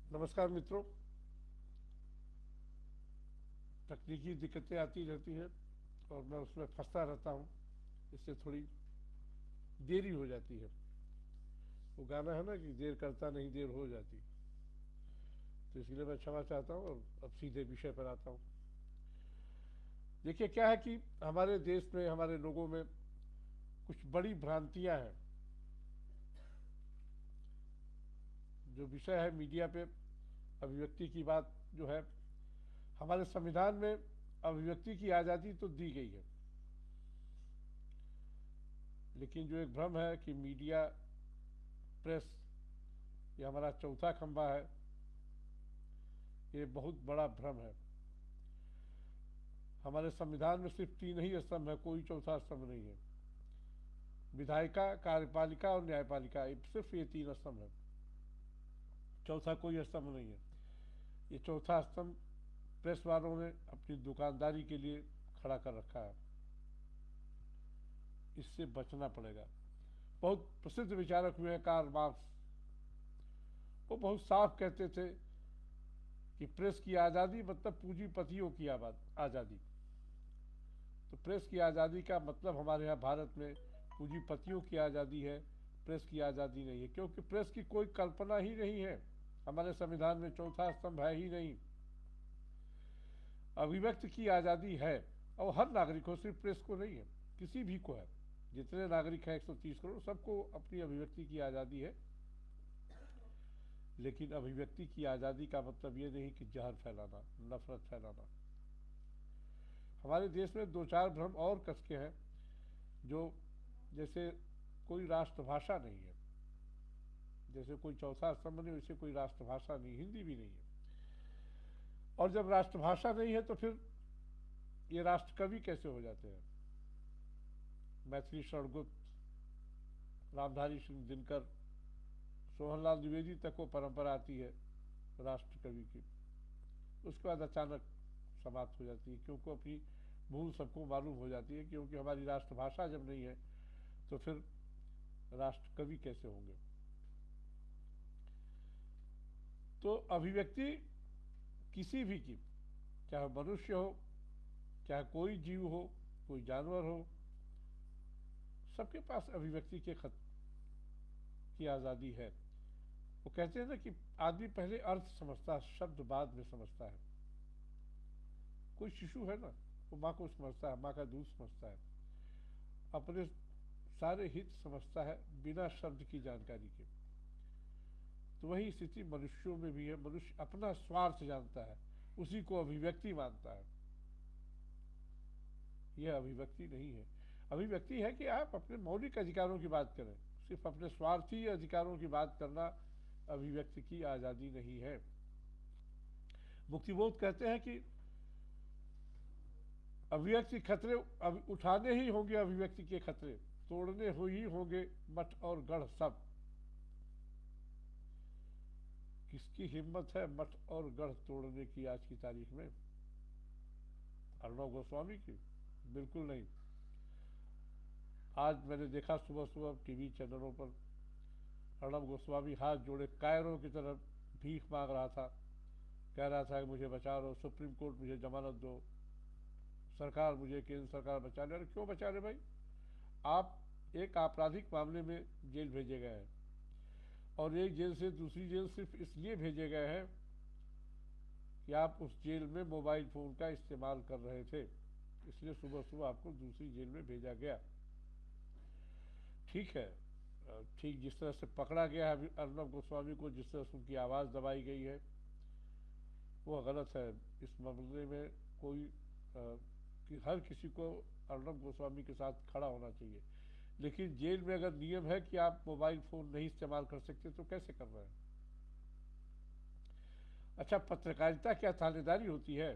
नमस्कार मित्रों। तकनीकी दिक्कतें आती रहती हैं और मैं उसमें फंसता रहता हूँ। इससे थोड़ी देरी हो जाती है। वो गाना है ना कि देर करता नहीं देर हो जाती। तो इसलिए मैं क्षमा चाहता हूँ और अब सीधे विषय पर आता हूँ। देखिए क्या है कि हमारे देश में, हमारे लोगों में कुछ बड़ी भ्रांतियाँ हैं। जो विषय है मीडिया पे, अभिव्यक्ति की बात जो है, हमारे संविधान में अभिव्यक्ति की आज़ादी तो दी गई है, लेकिन जो एक भ्रम है कि मीडिया, प्रेस, ये हमारा चौथा खंबा है, ये बहुत बड़ा भ्रम है। हमारे संविधान में सिर्फ तीन ही स्तंभ है, कोई चौथा स्तंभ नहीं है। विधायिका, कार्यपालिका और न्यायपालिका, सिर्फ ये तीन स्तंभ है। चौथा कोई स्तंभ नहीं है। ये चौथा स्तंभ प्रेस वालों ने अपनी दुकानदारी के लिए खड़ा कर रखा है। इससे बचना पड़ेगा। बहुत प्रसिद्ध विचारक हुए हैं कार्ल मार्क्स। वो बहुत साफ कहते थे कि प्रेस की आज़ादी मतलब पूंजीपतियों की आज़ादी। तो प्रेस की आज़ादी का मतलब हमारे यहाँ भारत में पूंजीपतियों की आज़ादी है, प्रेस की आज़ादी नहीं है, क्योंकि प्रेस की कोई कल्पना ही नहीं है। हमारे संविधान में चौथा स्तंभ है ही नहीं। अभिव्यक्ति की आज़ादी है और हर नागरिक को, सिर्फ प्रेस को नहीं है, किसी भी को है। जितने नागरिक हैं 130 करोड़, सबको अपनी अभिव्यक्ति की आज़ादी है। लेकिन अभिव्यक्ति की आज़ादी का मतलब ये नहीं कि जहर फैलाना, नफरत फैलाना। हमारे देश में दो चार भ्रम और कसके हैं। जो जैसे कोई राष्ट्रभाषा नहीं है, जैसे कोई चौथा स्तंभ नहीं, वैसे कोई राष्ट्रभाषा नहीं, हिंदी भी नहीं है। और जब राष्ट्रभाषा नहीं है तो फिर ये राष्ट्रकवि कैसे हो जाते हैं? मैथिली शरणगुप्त, रामधारी सिंह दिनकर, सोहनलाल द्विवेदी तक वो परंपरा आती है राष्ट्रकवि की। उसके बाद अचानक समाप्त हो जाती है, क्योंकि अपनी भूल सबको मालूम हो जाती है। क्योंकि हमारी राष्ट्रभाषा जब नहीं है तो फिर राष्ट्रकवि कैसे होंगे? तो अभिव्यक्ति किसी भी की, चाहे मनुष्य हो, चाहे कोई जीव हो, कोई जानवर हो, सबके पास अभिव्यक्ति के खत की आज़ादी है। वो कहते हैं ना कि आदमी पहले अर्थ समझता है, शब्द बाद में समझता है। कोई शिशु है ना, वो माँ को समझता है, माँ का दूध समझता है, अपने सारे हित समझता है बिना शब्द की जानकारी के। तो वही स्थिति मनुष्यों में भी है। मनुष्य अपना स्वार्थ जानता है, उसी को अभिव्यक्ति मानता है। यह अभिव्यक्ति नहीं है। अभिव्यक्ति है कि आप अपने मौलिक अधिकारों की बात करें। सिर्फ अपने स्वार्थी अधिकारों की बात करना अभिव्यक्ति की आज़ादी नहीं है। मुक्तिबोध कहते हैं कि अभिव्यक्ति खतरे उठाने ही होंगे, अभिव्यक्ति के खतरे तोड़ने हो ही होंगे मठ और गढ़ सब। किसकी हिम्मत है मठ और गढ़ तोड़ने की आज की तारीख में? अर्णव गोस्वामी की? बिल्कुल नहीं। आज मैंने देखा सुबह सुबह टीवी चैनलों पर अर्णव गोस्वामी हाथ जोड़े कायरों की तरफ भीख मांग रहा था। कह रहा था कि मुझे बचा लो, सुप्रीम कोर्ट मुझे जमानत दो, सरकार मुझे, केंद्र सरकार बचा ले। अरे क्यों बचा ले भाई? आप एक आपराधिक मामले में जेल भेजे गए हैं और एक जेल से दूसरी जेल सिर्फ इसलिए भेजे गए हैं कि आप उस जेल में मोबाइल फ़ोन का इस्तेमाल कर रहे थे, इसलिए सुबह सुबह आपको दूसरी जेल में भेजा गया। ठीक है, ठीक जिस तरह से पकड़ा गया है अर्णव गोस्वामी को, जिस तरह से उनकी आवाज़ दबाई गई है, वो गलत है। इस मामले में कोई कि हर किसी को अर्णव गोस्वामी के साथ खड़ा होना चाहिए। लेकिन जेल में अगर नियम है कि आप मोबाइल फ़ोन नहीं इस्तेमाल कर सकते तो कैसे कर रहे हैं? अच्छा, पत्रकारिता क्या थानेदारी होती है?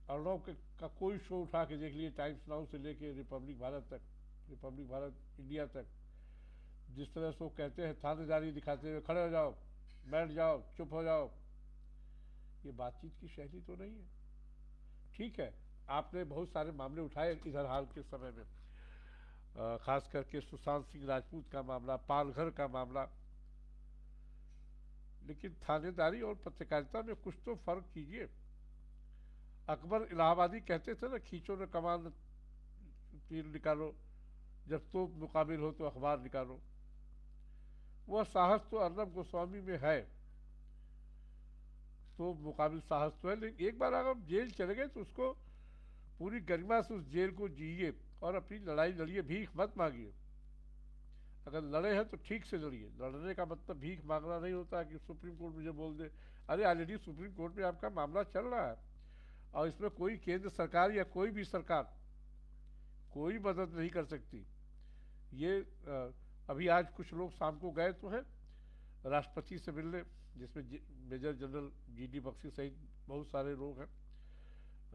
अर्णव का कोई शो उठा के देख लिए, टाइम्स नाउ से लेके रिपब्लिक भारत तक, रिपब्लिक भारत इंडिया तक, जिस तरह से वो कहते हैं थानेदारी दिखाते हुए, खड़े हो जाओ, बैठ जाओ, चुप हो जाओ, ये बातचीत की शैली तो नहीं है। ठीक है, आपने बहुत सारे मामले उठाए इधर हाल के समय में, खास करके सुशांत सिंह राजपूत का मामला, पालघर का मामला। लेकिन थानेदारी और पत्रकारिता में कुछ तो फर्क कीजिए। अकबर इलाहाबादी कहते थे ना, खींचो न कमान तीर निकालो, जब तो मुकाबिल हो तो अखबार निकालो। वह साहस तो अर्नब गोस्वामी में है, तो मुकाबिल साहस तो है, लेकिन एक बार अगर जेल चले गए तो उसको पूरी गरिमा से उस जेल को जिए और अपनी लड़ाई लड़िए, भीख मत मांगिए। अगर लड़े हैं तो ठीक से लड़िए। लड़ने का मतलब भीख मांगना नहीं होता कि सुप्रीम कोर्ट मुझे बोल दे। अरे ऑलरेडी सुप्रीम कोर्ट में आपका मामला चल रहा है और इसमें कोई केंद्र सरकार या कोई भी सरकार कोई मदद नहीं कर सकती। ये अभी आज कुछ लोग शाम को गए तो हैं राष्ट्रपति से मिलने, जिसमें मेजर जनरल GD बख्शी सहित बहुत सारे लोग हैं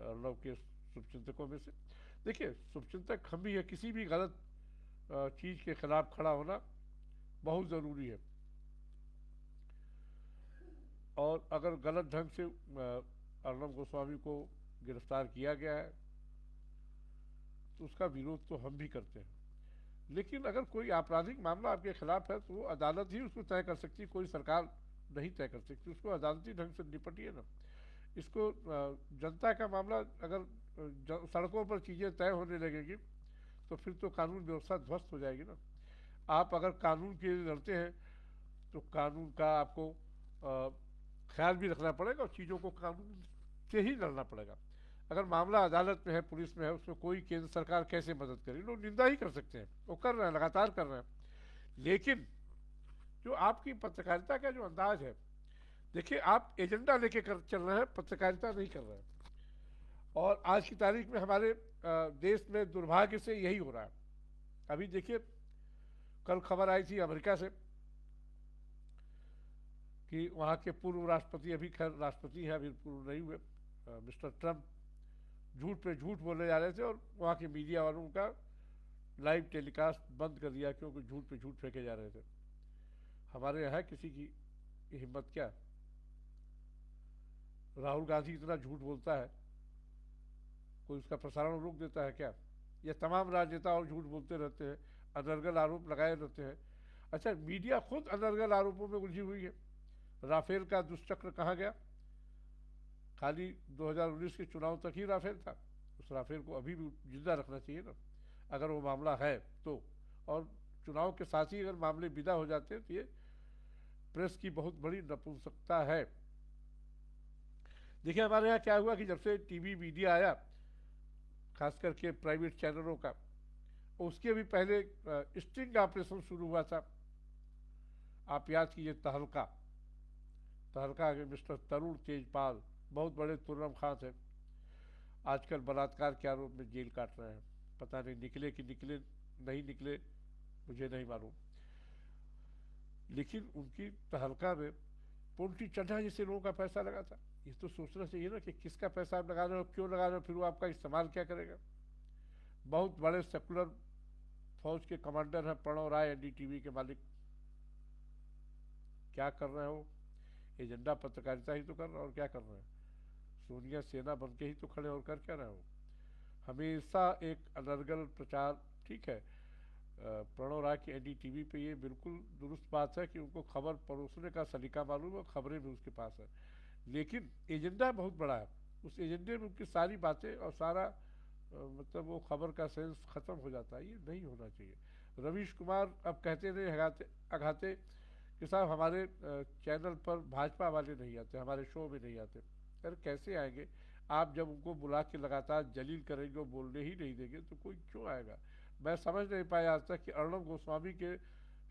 अर्नब के शुभचिंतकों में से। देखिए, शुभचिंतक हम भी है, किसी भी गलत चीज़ के खिलाफ खड़ा होना बहुत ज़रूरी है। और अगर गलत ढंग से अर्नब गोस्वामी को गिरफ्तार किया गया है तो उसका विरोध तो हम भी करते हैं, लेकिन अगर कोई आपराधिक मामला आपके खिलाफ है तो वो अदालत ही उसको तय कर सकती है, कोई सरकार नहीं तय कर सकती। उसको अदालती ढंग से निपटिए ना। इसको जनता का मामला, अगर सड़कों पर चीज़ें तय होने लगेगी तो फिर तो कानून व्यवस्था ध्वस्त हो जाएगी ना। आप अगर कानून के लिए लड़ते हैं तो कानून का आपको ख्याल भी रखना पड़ेगा और चीज़ों को कानून से ही लड़ना पड़ेगा। अगर मामला अदालत में है, पुलिस में है, उसमें कोई केंद्र सरकार कैसे मदद करे? लोग निंदा ही कर सकते हैं, वो कर रहे हैं, लगातार कर रहे हैं। लेकिन जो आपकी पत्रकारिता का जो अंदाज है, देखिए आप एजेंडा लेके चल रहे हैं, पत्रकारिता नहीं कर रहे हैं। और आज की तारीख में हमारे देश में दुर्भाग्य से यही हो रहा है। अभी देखिए, कल खबर आई थी अमेरिका से कि वहाँ के पूर्व राष्ट्रपति, अभी खैर राष्ट्रपति हैं, अभी पूर्व नहीं हुए, मिस्टर ट्रम्प झूठ पे झूठ बोले जा रहे थे और वहाँ के मीडिया वालों का लाइव टेलीकास्ट बंद कर दिया क्योंकि झूठ पे झूठ फेंके जा रहे थे। हमारे यहाँ किसी की हिम्मत क्या? राहुल गांधी इतना झूठ बोलता है, कोई उसका प्रसारण रोक देता है क्या? ये तमाम राजनेता और झूठ बोलते रहते हैं, अनर्गल आरोप लगाए रहते हैं। अच्छा, मीडिया खुद अनर्गल आरोपों में उलझी हुई है। राफेल का दुष्चक्र कहाँ गया? खाली 2019 के चुनाव तक ही राफेल था। उस राफेल को अभी भी जिंदा रखना चाहिए ना, अगर वो मामला है तो। और चुनाव के साथ ही अगर मामले विदा हो जाते हैं तो ये प्रेस की बहुत बड़ी नपुंसकता है। देखिए, हमारे यहाँ क्या हुआ कि जब से टीवी मीडिया आया, खास करके प्राइवेट चैनलों का, उसके भी पहले स्टिंग ऑपरेशन शुरू हुआ था। आप याद कीजिए, तहलका के मिस्टर तरुण तेजपाल, बहुत बड़े तुर्रम खां थे, आजकल बलात्कार के आरोप में जेल काट रहे हैं। पता नहीं निकले कि निकले नहीं निकले, मुझे नहीं मालूम। लेकिन उनकी तहलका में पोल्ट्री चढ़ा जैसे लोगों का पैसा लगा था। ये तो सोचना चाहिए ना कि किसका पैसा आप लगा रहे हो, क्यों लगा रहे हो, फिर वो आपका इस्तेमाल क्या करेगा। बहुत बड़े सेकुलर फौज के कमांडर हैं प्रणव राय, NDTV के मालिक। क्या कर रहे हो? एजेंडा पत्रकारिता ही तो कर रहे हो, और क्या कर रहे हैं? सोनिया सेना बन के ही तो खड़े होकर क्या रहे हो? हमेशा एक अनर्गल प्रचार। ठीक है, प्रणव राय की NDTV पे ये बिल्कुल दुरुस्त बात है कि उनको खबर परोसने का सलीका मालूम है, खबरें भी उसके पास है, लेकिन एजेंडा बहुत बड़ा है। उस एजेंडे में उनकी सारी बातें और सारा मतलब वो खबर का सेंस खत्म हो जाता है। ये नहीं होना चाहिए। रवीश कुमार अब कहते नहीं अघाते कि साहब हमारे चैनल पर भाजपा वाले नहीं आते, हमारे शो में नहीं आते। अरे कैसे आएंगे? आप जब उनको बुला के लगातार जलील करेंगे और बोलने ही नहीं देंगे तो कोई क्यों आएगा? मैं समझ नहीं पाया आज तक कि अर्नब गोस्वामी के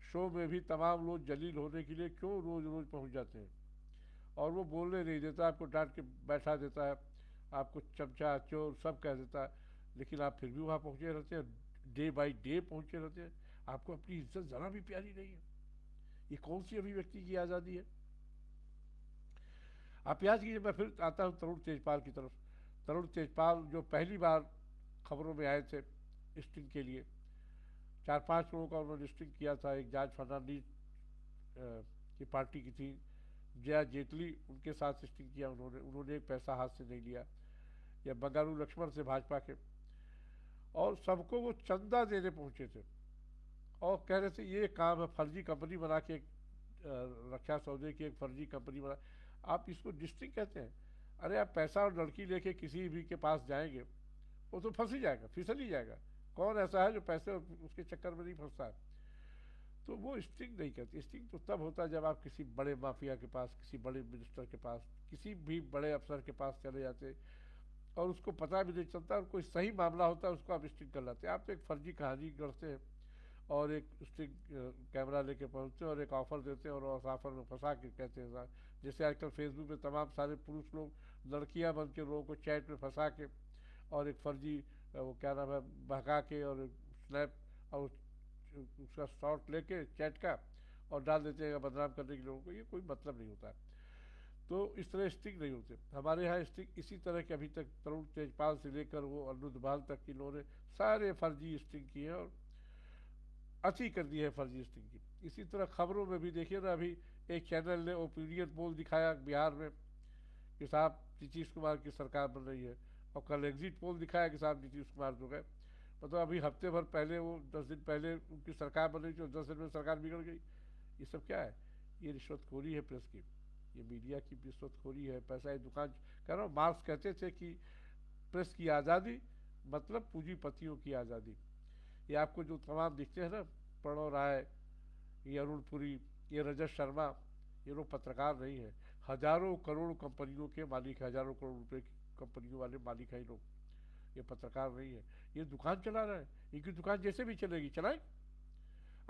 शो में भी तमाम लोग जलील होने के लिए क्यों रोज़ रोज़ पहुँच जाते हैं, और वो बोलने नहीं देता, आपको डांट के बैठा देता है, आपको चमचा चोर सब कह देता है, लेकिन आप फिर भी वहाँ पहुँचे रहते हैं, डे बाई डे पहुँचे रहते हैं। आपको अपनी इज्जत ज़रा भी प्यारी नहीं है। ये कौन सी अभिव्यक्ति की आज़ादी है? आप याद कीजिए, मैं फिर आता हूँ तरुण तेजपाल की तरफ। तरुण तेजपाल जो पहली बार खबरों में आए थे स्टिंग के लिए, 4-5 लोगों का उन्होंने स्टिंग किया था। एक जॉर्ज फर्नांडीज की पार्टी की थी, जया जेटली, उनके साथ स्टिंग किया उन्होंने एक पैसा हाथ से नहीं लिया। या बंगारू लक्ष्मण से भाजपा के, और सबको वो चंदा देने पहुंचे थे और कह रहे थे ये काम है, फर्जी कंपनी बना के रक्षा सौदे की एक फर्जी कंपनी बना, आप इसको डिस्ट्रिक्ट कहते हैं? अरे आप पैसा और लड़की लेके किसी भी के पास जाएंगे, वो तो फंस ही जाएगा, फिसल ही जाएगा। कौन ऐसा है जो पैसे और उसके चक्कर में नहीं फंसता है? तो वो स्टिंग नहीं करती। स्टिंग तो तब होता है जब आप किसी बड़े माफिया के पास, किसी बड़े मिनिस्टर के पास, किसी भी बड़े अफसर के पास चले जाते और उसको पता भी नहीं चलता, और कोई सही मामला होता है उसको आप स्टिंग कर लाते हैं। आप तो एक फर्जी कहानी गढ़ते हैं और एक स्टिंग कैमरा लेके पहुंचते हैं और एक ऑफर देते हैं और उस ऑफर में फंसा के कहते हैं साहब, जैसे आजकल फेसबुक पे तमाम सारे पुरुष लोग लड़कियां बन के लोगों को चैट में फंसा के और एक फर्जी वो क्या नाम है बहका के और स्नैप और उसका शॉट लेके चैट का और डाल देते हैं बदनाम करने के लोगों को। ये कोई मतलब नहीं होता है। तो इस तरह स्टिंग नहीं होते हमारे यहाँ। स्टिंग इसी तरह के अभी तक तरुण तेजपाल से लेकर वो अनिरुद्ध बाल तक इन्होंने सारे फर्जी स्टिंग किए हैं और अति कर दी है फर्जी स्टिंग की। इसी तरह खबरों में भी देखिए ना, अभी एक चैनल ने ओपिनियन पोल दिखाया बिहार में कि साहब नीतीश कुमार की सरकार बन रही है, और कल एग्जिट पोल दिखाया कि साहब नीतीश कुमार जो गए। मतलब अभी हफ्ते भर पहले वो 10 दिन पहले उनकी सरकार बन रही थी और 10 दिन में सरकार बिगड़ गई। ये सब क्या है? ये रिश्वतखोरी है प्रेस की, ये मीडिया की रिश्वतखोरी है, पैसा की दुकान। कह रहा हूँ, मार्क्स कहते थे कि प्रेस की आज़ादी मतलब पूंजीपतियों की आज़ादी। ये आपको जो तमाम दिखते हैं ना, प्रणव राय, ये अरुण पुरी, ये रजत शर्मा, ये लोग पत्रकार नहीं है। हजारों करोड़ कंपनियों के मालिक, हजारों करोड़ रुपए की कंपनियों वाले मालिक है ये लोग, ये पत्रकार नहीं है। ये दुकान चला रहे हैं, इनकी दुकान जैसे भी चलेगी चलाए।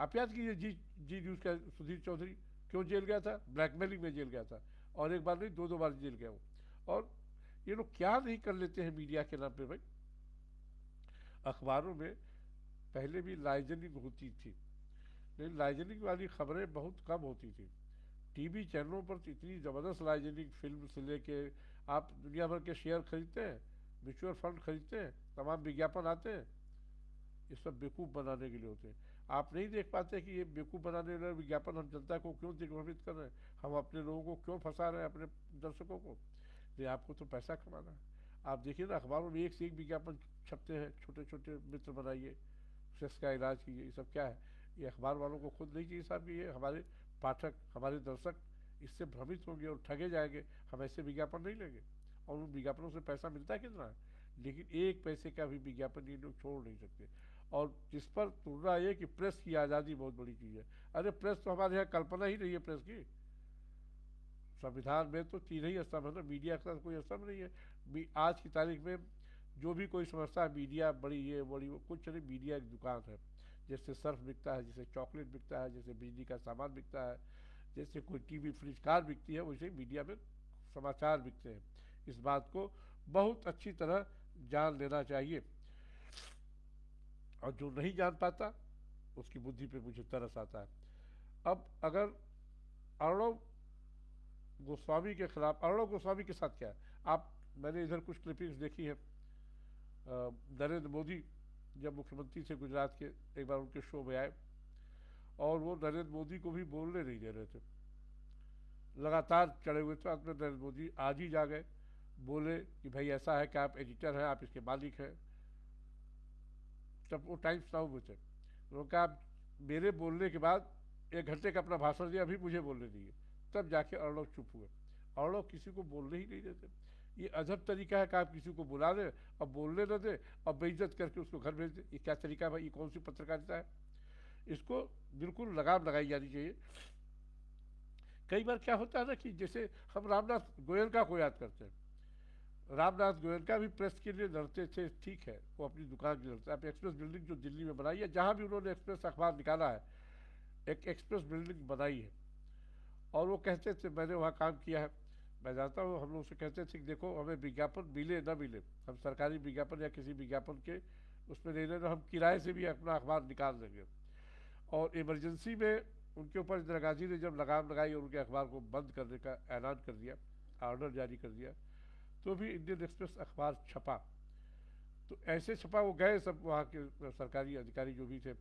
आप याद कीजिए जी जी न्यूज़ का सुधीर चौधरी क्यों जेल गया था? ब्लैकमेलिंग में जेल गया था, और एक बार नहीं दो दो बार जेल गया वो। और ये लोग क्या नहीं कर लेते हैं मीडिया के नाम पे भाई। अखबारों में पहले भी लाइजनिंग होती थी, लेकिन लाइजनिंग वाली खबरें बहुत कम होती थी। टीवी चैनलों पर तो इतनी ज़बरदस्त लाइजनिंग फिल्म से लेके, आप दुनिया भर के शेयर खरीदते हैं, म्यूचुअल फंड खरीदते हैं, तमाम विज्ञापन आते हैं, ये सब बेवकूफ़ बनाने के लिए होते हैं। आप नहीं देख पाते कि ये बेवकूफ़ बनाने वाले विज्ञापन हम जनता को क्यों दिग्भ्रमित कर रहे हैं, हम अपने लोगों को क्यों फंसा रहे हैं, अपने दर्शकों को। ये आपको तो पैसा कमाना है। आप देखिए ना, अखबारों में एक से एक विज्ञापन छपते हैं, छोटे छोटे मित्र बनाइए, सेक्स का इलाज कीजिए, ये सब क्या है? ये अखबार वालों को खुद नहीं चाहिए साहब कि ये हमारे पाठक, हमारे दर्शक इससे भ्रमित होंगे और ठगे जाएंगे, हम ऐसे विज्ञापन नहीं लेंगे। और उन विज्ञापनों से पैसा मिलता है कितना है, लेकिन एक पैसे का भी विज्ञापन ये लोग छोड़ नहीं सकते। और जिस पर तुलना ये कि प्रेस की आज़ादी बहुत बड़ी चीज़ है। अरे प्रेस तो हमारे यहाँ कल्पना ही नहीं है प्रेस की। संविधान में तो तीन ही स्तंभ है ना, मीडिया का कोई स्तंभ नहीं है। आज की तारीख में जो भी कोई समझता है मीडिया बड़ी ये बड़ी वो, कुछ नहीं, मीडिया एक दुकान है। जैसे सर्फ बिकता है, जैसे चॉकलेट बिकता है, जैसे बिजली का सामान बिकता है, जैसे कोई टीवी फ्रिज कार बिकती है, वैसे मीडिया में समाचार बिकते हैं। इस बात को बहुत अच्छी तरह जान लेना चाहिए, और जो नहीं जान पाता उसकी बुद्धि पे मुझे तरस आता है। अब अगर अर्णव गोस्वामी के खिलाफ, अर्णव गोस्वामी के साथ क्या है, आप, मैंने इधर कुछ क्लिपिंग्स देखी है। नरेंद्र मोदी जब मुख्यमंत्री थे गुजरात के, एक बार उनके शो में आए और वो नरेंद्र मोदी को भी बोलने नहीं दे रहे थे, लगातार चढ़े हुए थे। अंत में नरेंद्र मोदी आज ही जा गए, बोले कि भाई ऐसा है कि आप एडिटर हैं, आप इसके मालिक हैं। तब वो टाइम्स नाउ में थे, उन्होंने कहा आप मेरे बोलने के बाद 1 घंटे का अपना भाषण दिया, अभी मुझे बोलने दिए। तब जाके अर्णव चुप हुए। अर्णव किसी को बोलने ही नहीं देते। ये अजब तरीका है कि आप किसी को बुला दें और बोलने न दें और बेइज्जत करके उसको घर भेज दें। ये क्या तरीका है भाई? ये कौन सी पत्रकारिता है? इसको बिल्कुल लगाम लगाई जानी चाहिए। कई बार क्या होता है ना कि जैसे हम रामनाथ गोयनका को याद करते हैं। रामनाथ गोयनका भी प्रेस के लिए लड़ते थे, ठीक है, वो अपनी दुकान के लिए लड़ते। आप एक्सप्रेस बिल्डिंग जो दिल्ली में बनाई है, जहाँ भी उन्होंने एक्सप्रेस अखबार निकाला है, एक एक्सप्रेस बिल्डिंग बनाई है, और वो कहते थे मैंने वहाँ काम किया है, मैं जानता हूँ। हम लोग से कहते थे कि देखो हमें विज्ञापन मिले ना मिले, हम सरकारी विज्ञापन या किसी विज्ञापन के उसमें नहीं लेना, हम किराए से भी अपना अखबार निकाल देंगे। और इमरजेंसी में उनके ऊपर इंदिरा गांधी ने जब लगाम लगाई और उनके अखबार को बंद करने का ऐलान कर दिया, ऑर्डर जारी कर दिया, तो भी इंडियन एक्सप्रेस अखबार छपा। तो ऐसे छपा, वो गए सब वहाँ के सरकारी अधिकारी जो भी थे,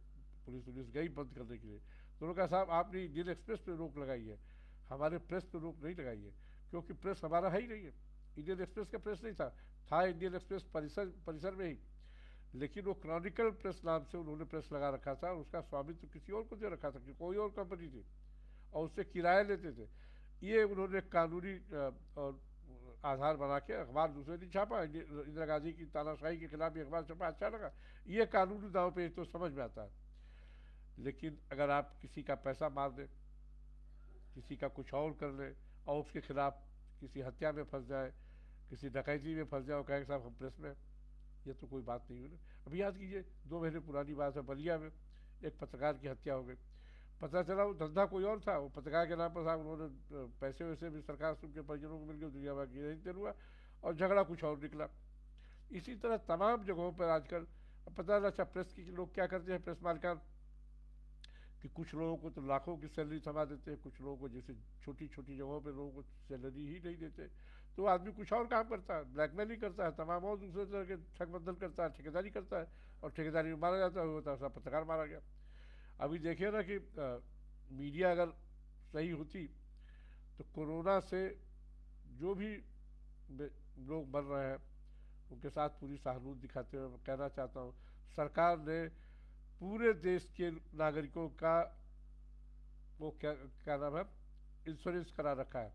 पुलिस गई बंद करने के लिए। तो उन्होंने कहा साहब आपने इंडियन एक्सप्रेस पे रोक लगाई है, हमारे प्रेस पे रोक नहीं लगाई है, क्योंकि प्रेस हमारा है ही नहीं है। इंडियन एक्सप्रेस का प्रेस नहीं था इंडियन एक्सप्रेस परिसर में ही, लेकिन वो क्रॉनिकल प्रेस नाम से उन्होंने प्रेस लगा रखा था, और उसका स्वामित्व किसी और को दे रखा था कि कोई और कंपनी थी, और उससे किराया लेते थे। ये उन्होंने कानूनी और आधार बना के अखबार दूसरे दिन छापा, इंदिरा गांधी की तानाशाही के खिलाफ भी अखबार छपा, अच्छा लगा। ये कानूनी दाव पेच तो समझ में आता है। लेकिन अगर आप किसी का पैसा मार दें, किसी का कुछ और कर लें, और उसके खिलाफ किसी हत्या में फंस जाए, किसी डकैती में फंस जाए और कहे साहब हम प्रेस में, ये तो कोई बात नहीं हुई ना। अभी याद कीजिए, 2 महीने पुरानी बात है, बलिया में एक पत्रकार की हत्या हो गई। पता चला वो धंधा कोई और था, वो पत्रकार के नाम पर साहब उन्होंने पैसे वैसे भी सरकार से उनके परिजनों को मिल गए, दुनिया भर की नहीं हुआ, और झगड़ा कुछ और निकला। इसी तरह तमाम जगहों पर आजकल पता चला। अच्छा, प्रेस की लोग क्या करते हैं, प्रेस मालिकान, कि कुछ लोगों को तो लाखों की सैलरी थमा देते हैं, कुछ लोगों को जैसे छोटी छोटी जगहों पे लोगों को सैलरी ही नहीं देते, तो आदमी कुछ और काम करता है, ब्लैकमेल ही करता है, तमाम और दूसरे तरह के ठगबंधन करता है, ठेकेदारी करता है, और ठेकेदारी में मारा जाता है, होता है पत्रकार मारा गया। अभी देखिए ना कि मीडिया अगर सही होती तो कोरोना से जो भी लोग मर रहे हैं उनके साथ पूरी सहानुभूति दिखाते हुए मैं कहना चाहता हूँ, सरकार ने पूरे देश के नागरिकों का वो क्या क्या नाम है, इंश्योरेंस करा रखा है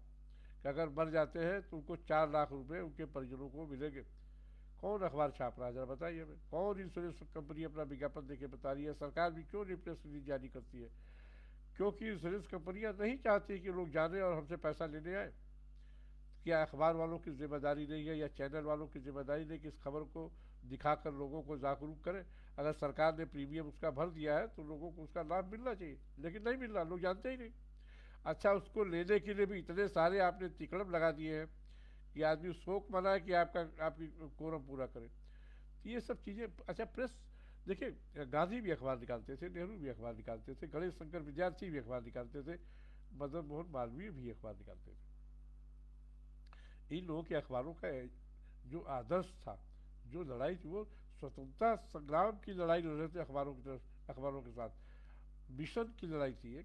कि अगर मर जाते हैं तो उनको 4 लाख रुपए उनके परिजनों को मिलेंगे। कौन अखबार छाप रहा है, जरा बताइए हमें, कौन इंश्योरेंस कंपनी अपना विज्ञापन देके बता रही है? सरकार भी क्यों नहीं प्रेस रिलीज जारी करती है? क्योंकि इंश्योरेंस कंपनियां नहीं चाहती कि लोग जाने और हमसे पैसा लेने आए। क्या अखबार वालों की जिम्मेदारी नहीं है, या चैनल वालों की जिम्मेदारी नहीं कि इस खबर को दिखाकर लोगों को जागरूक करें? अगर सरकार ने प्रीमियम उसका भर दिया है तो लोगों को उसका लाभ मिलना चाहिए, लेकिन नहीं मिल रहा, लोग जानते ही नहीं। अच्छा, उसको लेने के लिए भी इतने सारे आपने तिकड़म लगा दिए हैं कि आदमी शोक मनाए कि आपकी कोरम पूरा करे। तो ये सब चीज़ें, अच्छा प्रेस देखिए, गांधी भी अखबार निकालते थे, नेहरू भी अखबार निकालते थे, गणेश शंकर विद्यार्थी भी अखबार निकालते थे, मदन मोहन मालवीय भी अखबार निकालते थे। इन लोगों के अखबारों का जो आदर्श था, जो लड़ाई थी, वो स्वतंत्रता संग्राम की लड़ाई लड़ रहे थे अखबारों की तरफ, अखबारों के साथ मिशन की लड़ाई थी,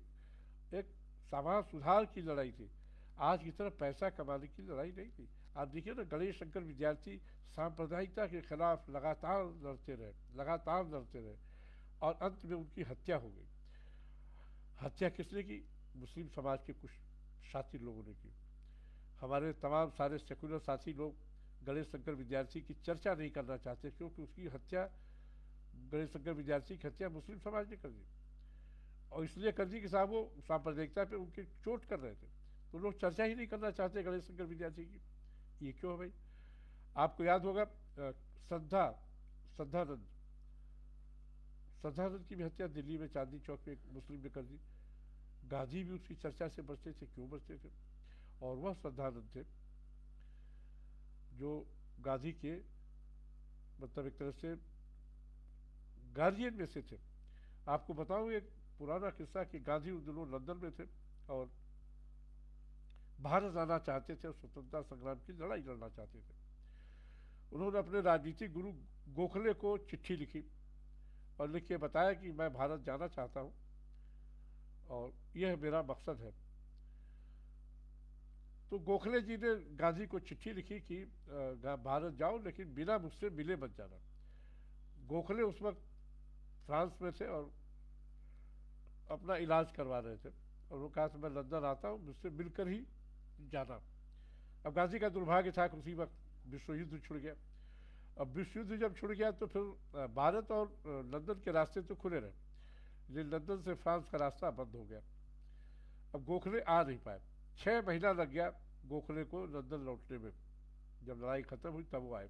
एक समाज सुधार की लड़ाई थी। आज की तरह पैसा कमाने की लड़ाई नहीं थी। आप देखिए ना, गणेश शंकर विद्यार्थी सांप्रदायिकता के खिलाफ लगातार लड़ते रहे, लगातार लड़ते रहे, और अंत में उनकी हत्या हो गई। हत्या किसने की? मुस्लिम समाज के कुछ साथी लोगों ने की। हमारे तमाम सारे सेकुलर साथी लोग गणेश शंकर विद्यार्थी की चर्चा नहीं करना चाहते, क्योंकि उसकी हत्या, गणेश शंकर विद्यार्थी की हत्या मुस्लिम समाज ने कर दी, और इसलिए कर दी कि साहब वो सांप्रदायिकता पे उनके चोट कर रहे थे, तो लोग चर्चा ही नहीं करना चाहते गणेश शंकर विद्यार्थी की। ये क्यों है भाई? आपको याद होगा श्रद्धा श्रद्धानंद श्रद्धानंद की भी हत्या दिल्ली में चांदनी चौक पे एक मुस्लिम ने कर दी। गांधी भी उसकी चर्चा से बचते थे, क्यों बचते थे? और वह श्रद्धानंद थे जो गांधी के मतलब एक तरह से गार्जियन में से थे। आपको बताऊं एक पुराना किस्सा कि गांधी उन दिनों लंदन में थे और भारत आना चाहते थे और स्वतंत्रता संग्राम की लड़ाई लड़ना चाहते थे। उन्होंने अपने राजनीतिक गुरु गोखले को चिट्ठी लिखी और लिख के बताया कि मैं भारत जाना चाहता हूं और यह मेरा मकसद है। तो गोखले जी ने गांधी को चिट्ठी लिखी कि भारत जाओ, लेकिन बिना मुझसे मिले मत जाना। गोखले उस वक्त फ्रांस में थे और अपना इलाज करवा रहे थे, और वो कहा था मैं लंदन आता हूँ, मुझसे मिलकर ही जाना। अब गांधी का दुर्भाग्य था कि उसी वक्त विश्व युद्ध छिड़ गया। अब विश्व युद्ध जब छिड़ गया तो फिर भारत और लंदन के रास्ते तो खुले रहे, लेकिन लंदन से फ्रांस का रास्ता बंद हो गया। अब गोखले आ नहीं पाए, 6 महीना लग गया गोखले को लंदन लौटने में। जब लड़ाई खत्म हुई तब वो आए।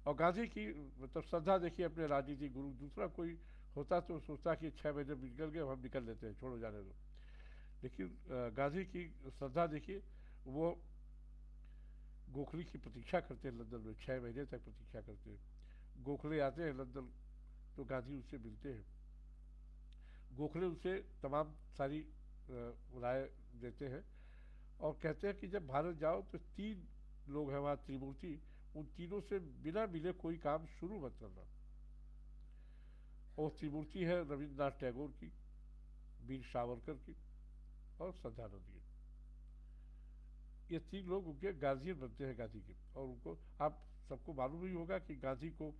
और गांधी की मतलब श्रद्धा देखिए अपने राजनीतिक गुरु, दूसरा कोई होता तो सोचता कि 6 महीने निकल गए, हम निकल लेते हैं, छोड़ो जाने दो। लेकिन गांधी की श्रद्धा देखिए, वो गोखले की प्रतीक्षा करते हैं लंदन में, 6 महीने तक प्रतीक्षा करते हैं। गोखले आते हैं लंदन तो गांधी उससे मिलते हैं। गोखले उनसे तमाम सारी राय देते हैं और कहते हैं कि जब भारत जाओ तो 3 लोग हैं वहाँ, त्रिमूर्ति, उन तीनों से बिना मिले कोई काम शुरू मत करना। और त्रिमूर्ति है रविन्द्रनाथ टैगोर की, वीर सावरकर की और श्रद्धानंद की। ये 3 लोग उनके गार्जियन बनते हैं गांधी के। और उनको आप सबको मालूम ही होगा कि गांधी को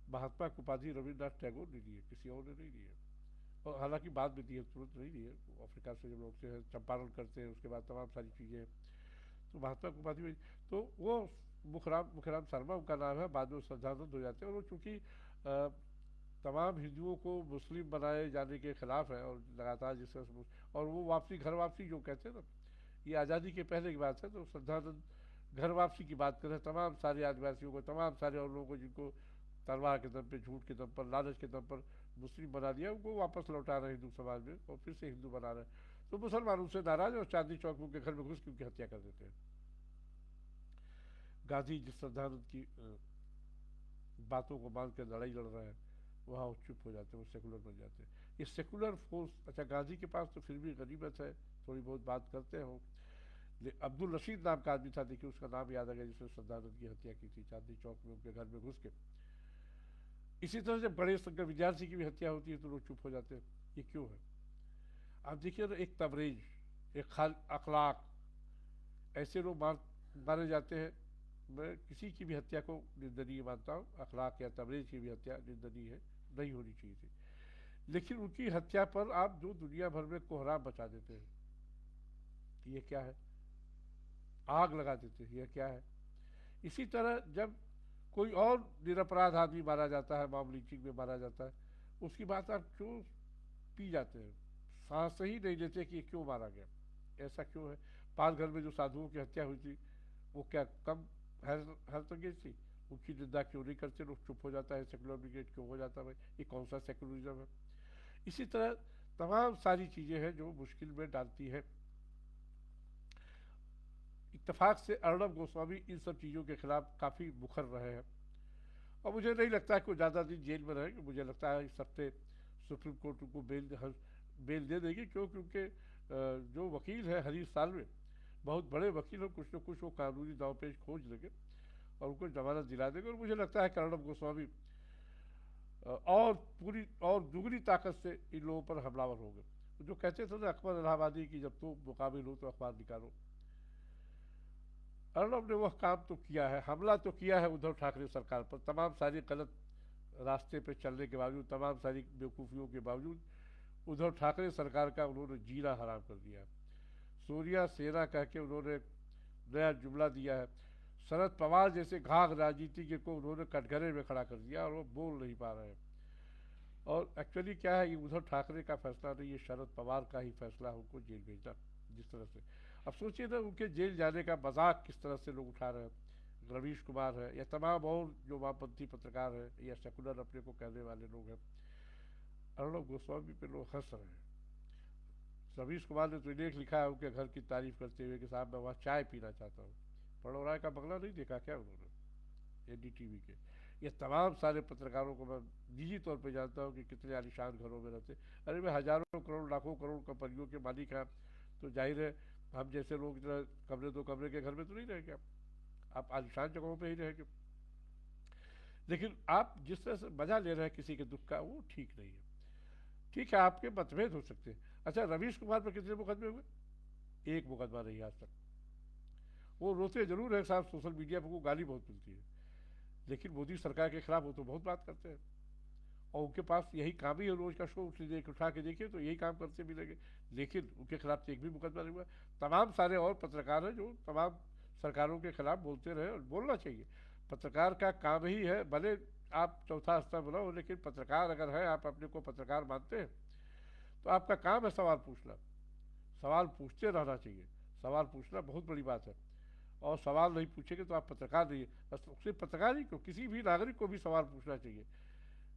महात्मा की उपाधि रविन्द्रनाथ टैगोर ने दी है, किसी और ने नहीं दी है। और हालांकि बाद में दी है, तुरंत नहीं दी है। अफ्रीका से जब लौटते हैं, चंपारण करते हैं, उसके बाद तमाम सारी चीज़ें हैं, तो महात्मा को उपाधि मिली। तो वो मुखराम शर्मा उनका नाम है, बाद में श्रद्धानंद हो जाते हैं। और वो चूँकि तमाम हिंदुओं को मुस्लिम बनाए जाने के खिलाफ है, और लगातार जिस तरह से और वो वापसी, घर वापसी जो कहते हैं ना, ये आज़ादी के पहले की बात है। तो श्रद्धानंद घर वापसी की बात कर रहे हैं, तमाम सारे आदिवासियों को, तमाम सारे और लोगों को जिनको तलवार के दम पे, झूठ के दम पर, लालच के दम पर मुस्लिम बना दिया, उनको वापस लौटा रहे हैं हिंदू समाज में, और फिर से हिंदू बना रहे हैं। तो मुसलमान उनसे नाराज, और चांदनी चौक में उनके घर में घुस के उनकी हत्या कर देते हैं। गांधी जिस श्रद्धानंद की बातों को मान कर लड़ाई लड़ रहे हैं, वहाँ वो चुप हो जाते हैं, वो सेकुलर बन जाते हैं। ये सेकुलर फोर्स, अच्छा गांधी के पास तो फिर भी गनीमत है, थोड़ी बहुत बात करते हो। अब्दुल रशीद नाम का आदमी था, देखिए उसका नाम याद आ गया, जिसने श्रद्धानंद की हत्या की थी चांदनी चौक में उनके घर में घुस के। इसी तरह जब गणेश शंकर विद्यार्थी की भी हत्या होती है तो लोग चुप हो जाते हैं, ये क्यों है? आप देखिए ना, एक तबरेज, एक खाल अखलाक, ऐसे लोग मारे जाते हैं। मैं किसी की भी हत्या को निंदनीय मानता हूँ, अखलाक या तबरेज की भी हत्या निंदनीय है, नहीं होनी चाहिए थी। लेकिन उनकी हत्या पर आप जो दुनिया भर में कोहराम बचा देते हैं, ये क्या है? आग लगा देते हैं, ये क्या है? इसी तरह जब कोई और निरपराध आदमी मारा जाता है, मॉब लिंचिंग में मारा जाता है, उसकी बात आप क्यों पी जाते हैं? सांस ही नहीं लेते कि क्यों मारा गया, ऐसा क्यों है? पालघर में जो साधुओं की हत्या हुई थी, वो क्या कम हैरतंगेज थी? उनकी निंदा क्यों नहीं करते? लोग चुप हो जाता है, सेकुलर ब्रिगेड क्यों हो जाता है? भाई ये कौन सा सेकुलरिज्म है? इसी तरह तमाम सारी चीज़ें हैं जो मुश्किल में डालती है। इत्तेफाक से अर्णब गोस्वामी इन सब चीज़ों के खिलाफ काफ़ी मुखर रहे हैं, और मुझे नहीं लगता है कि वो ज़्यादा दिन जेल में रहेंगे। मुझे लगता है इस हफ्ते सुप्रीम कोर्ट उनको बेल दे देगी, क्योंकि उनके जो वकील है हरीश साल्वे, बहुत बड़े वकील हो, कुछ न कुछ वो कानूनी दांवपेच खोज लेंगे और उनको जमानत दिला देंगे। और मुझे लगता है कि अर्णब गोस्वामी और पूरी और दुगनी ताकत से इन लोगों पर हमलावर होंगे। जो कहते थे ना अकबर इलाहाबादी की, जब तो मुकाबिल हो तो अखबार निकालो, अर्णब ने वह काम तो किया है, हमला तो किया है उद्धव ठाकरे सरकार पर। तमाम सारी गलत रास्ते पे चलने के बावजूद, तमाम सारी बेवकूफ़ियों के बावजूद, उद्धव ठाकरे सरकार का उन्होंने जीना हराम कर दिया। सूर्या सेना कह के उन्होंने नया जुमला दिया है। शरद पवार जैसे घाघ राजनीति को उन्होंने कटघरे में खड़ा कर दिया, और वो बोल नहीं पा रहे हैं। और एक्चुअली क्या है, ये उद्धव ठाकरे का फैसला नहीं, ये शरद पवार का ही फैसला है उनको जेल भेजना, जिस तरह से। अब सोचिए ना, उनके जेल जाने का मजाक किस तरह से लोग उठा रहे हैं। रवीश कुमार है, या तमाम और जो वामपंथी पत्रकार हैं, या सेकुलर अपने को कहने वाले लोग हैं, अर्णब गोस्वामी पे लोग हंस रहे हैं। रवीश कुमार ने तो लेख लिखा है उनके घर की तारीफ करते हुए कि साहब मैं वहाँ चाय पीना चाहता हूँ। पड़ोराय का बंगला नहीं देखा क्या उन्होंने एनडीटीवी के? ये तमाम सारे पत्रकारों को मैं निजी तौर पे जानता हूँ कि कितने आलिशान घरों में रहते। अरे मैं हजारों करोड़ लाखों करोड़ कंपनियों के मालिक हैं, तो जाहिर है हम जैसे लोग इतना कमरे दो कमरे के घर में तो नहीं रहेंगे। आप आलिशान जगहों पे ही रहेंगे। लेकिन आप जिस तरह से मजा ले रहे हैं किसी के दुख का, वो ठीक नहीं है। ठीक है, आपके मतभेद हो सकते हैं। अच्छा, रवीश कुमार पर कितने मुकदमे हुए? एक मुकदमा नहीं आज तक। वो रोते जरूर है साहब, सोशल मीडिया पर वो गाली बहुत मिलती है, लेकिन मोदी सरकार के खिलाफ वो तो बहुत बात करते हैं। और उनके पास यही काम ही है, रोज का शो उठा के देखिए तो यही काम करते मिलेंगे। लेकिन उनके खिलाफ तो एक भी मुकदमा नहीं हुआ। तमाम सारे और पत्रकार हैं जो तमाम सरकारों के खिलाफ बोलते रहे, और बोलना चाहिए। पत्रकार का काम ही है, भले आप चौथा स्तर बनाओ, लेकिन पत्रकार अगर है, आप अपने को पत्रकार मानते हैं, तो आपका काम है सवाल पूछना। सवाल पूछते रहना चाहिए। सवाल पूछना बहुत बड़ी बात है, और सवाल नहीं पूछेंगे तो आप पत्रकार नहीं है। बस सिर्फ पत्रकार ही क्यों, किसी भी नागरिक को भी सवाल पूछना चाहिए।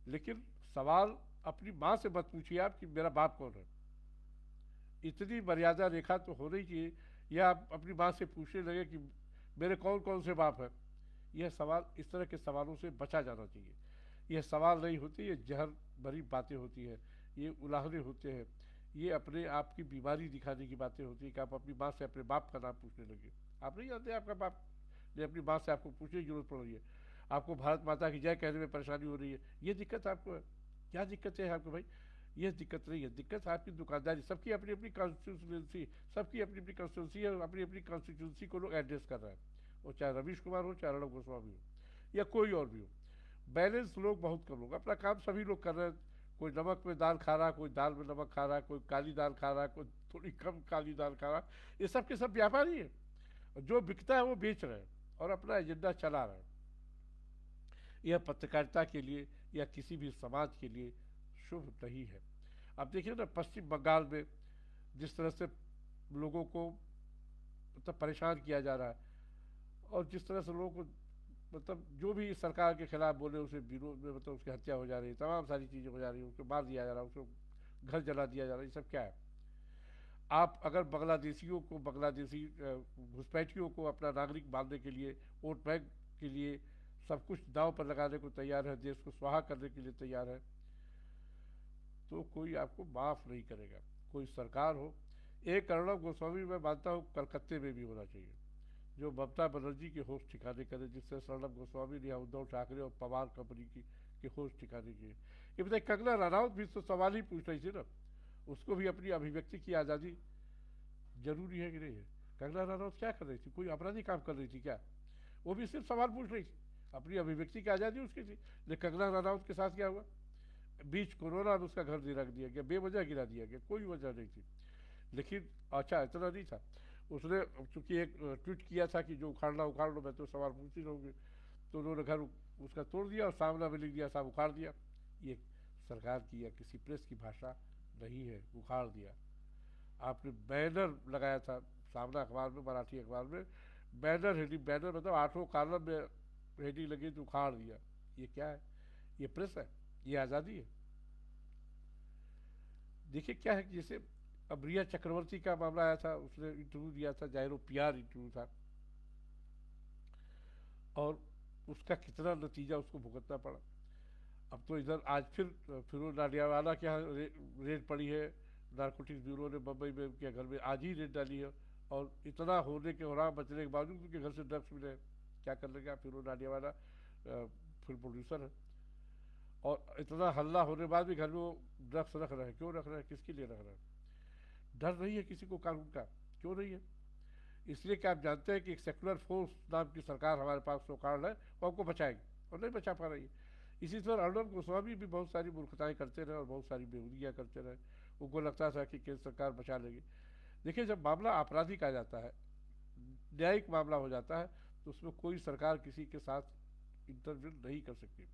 लेकिन सवाल अपनी माँ से मत पूछिए आप कि मेरा बाप कौन है। इतनी मर्यादा रेखा तो होनी ही चाहिए। या आप अपनी माँ से पूछने लगे कि मेरे कौन कौन से बाप हैं। यह सवाल, इस तरह के सवालों से बचा जाना चाहिए। यह सवाल नहीं होते, ये जहर भरी बातें होती हैं, ये उलाहने होते हैं, ये अपने आप की बीमारी दिखाने की बातें होती है कि आप अपनी माँ से अपने बाप का नाम पूछने लगे। आप नहीं जानते आपका बाप ने, अपनी माँ से आपको पूछने की जरूरत पड़ रही है। आपको भारत माता की जय कहने में परेशानी हो रही है, ये दिक्कत आपको है। क्या दिक्कत है आपको भाई? ये दिक्कत नहीं है, दिक्कत आपकी दुकानदारी। सबकी अपनी अपनी कॉन्स्टिट्यूंसी, सबकी अपनी अपनी कॉन्स्टिट्यूंसी है, अपनी अपनी कॉन्स्टिट्यूंसी को लोग एड्रेस कर रहे हैं। वो चाहे रवीश कुमार हो, चाहे अर्णब गोस्वामी हो, या कोई और भी हो। बैलेंस लोग बहुत कम लोग, अपना काम सभी लोग कर रहे हैं। कोई नमक में दाल खा रहा, कोई दाल में नमक खा रहा, कोई काली दाल खा रहा, कोई थोड़ी कम काली दाल खा रहा। ये सब के सब व्यापारी है, जो बिकता है वो बेच रहे हैं और अपना एजेंडा चला रहे हैं। यह पत्रकारिता के लिए या किसी भी समाज के लिए शुभ नहीं है। अब देखिए ना, पश्चिम बंगाल में जिस तरह से लोगों को मतलब परेशान किया जा रहा है, और जिस तरह से लोगों को मतलब जो भी सरकार के खिलाफ बोले उसे विरोध में मतलब उसकी हत्या हो जा रही है, तमाम सारी चीज़ें हो जा रही है, उसको मार दिया जा रहा है, उसको घर जला दिया जा रहा है, ये सब क्या है? आप अगर बांग्लादेशियों को, बांग्लादेशी घुसपैठियों को अपना नागरिक मानने के लिए, वोट बैंक के लिए सब कुछ दांव पर लगाने को तैयार है, देश को स्वाहा करने के लिए तैयार है, तो कोई आपको माफ़ नहीं करेगा, कोई सरकार हो। एक अर्णव गोस्वामी मैं मानता हूँ कलकत्ते में भी होना चाहिए, जो ममता बनर्जी के होश ठिकाने करे, जिससे अर्णव गोस्वामी ने उद्धव ठाकरे और पवार कंपनी की के होश ठिकाने किए। ये बताइए, कंगना रनौत भी तो सवाल ही पूछ रही थी ना, उसको भी अपनी अभिव्यक्ति की आज़ादी जरूरी है कि नहीं है? कंगना रनौत क्या कर रही थी? कोई अपराधी काम कर रही थी क्या? वो भी सिर्फ सवाल पूछ रही थी, अपनी अभिव्यक्ति की आज़ादी उसकी थी। लेकिन कंगना रनौत के साथ क्या हुआ? बीच कोरोना में उसका घर रख दिया गया, बेवजह गिरा दिया गया, कोई वजह नहीं थी। लेकिन अच्छा इतना नहीं था, उसने चूंकि एक ट्वीट किया था कि जो उखाड़ना उखाड़ लो, मैं तो सवाल पूछती रहूँगी, तो उन्होंने घर उसका तोड़ दिया और सामना में लिख दिया साहब उखाड़ दिया। ये सरकार की या किसी प्रेस की भाषा नहीं है, उखाड़ दिया। आपने बैनर लगाया था सामना अखबार में, मराठी अखबार में, बैनर हेडिंग, बैनर मतलब 8 कॉलम में हेडिंग लगी तो उखाड़ दिया। ये क्या है? ये प्रेस है? ये आज़ादी है? देखिए क्या है कि जैसे अब रिया चक्रवर्ती का मामला आया था, उसने इंटरव्यू दिया था, जाहिर पीआर इंटरव्यू था, और उसका कितना नतीजा उसको भुगतना पड़ा। अब तो इधर आज फिर फिरोज नाडियावाला के यहाँ रेड पड़ी है, नारकोटिक्स ब्यूरो ने बम्बई में उनके घर में आज ही रेड डाली है, और इतना होने के और बचने के बावजूद उनके घर से ड्रग्स मिले। क्या कर लेंगे आप? फिरोज नाडियावाला फिल्म प्रोड्यूसर है, और इतना हल्ला होने बाद भी घर में वो ड्रग्स रख रहे हैं। क्यों रख रहे हैं? किसके लिए रख रहे हैं? डर नहीं है किसी को कानून का? क्यों नहीं है? इसलिए कि आप जानते हैं कि एक सेकुलर फोर्स नाम की सरकार हमारे पास सो कारण है, वो आपको बचाएगी, और नहीं बचा पा रही है। इसी तरह अर्णब गोस्वामी भी बहुत सारी मूर्खताएं करते रहे और बहुत सारी बेहूदियाँ करते रहे, उनको लगता था कि केंद्र सरकार बचा लेगी। देखिए, जब मामला आपराधिक आ जाता है, न्यायिक मामला हो जाता है, तो उसमें कोई सरकार किसी के साथ इंटरव्यू नहीं कर सकती।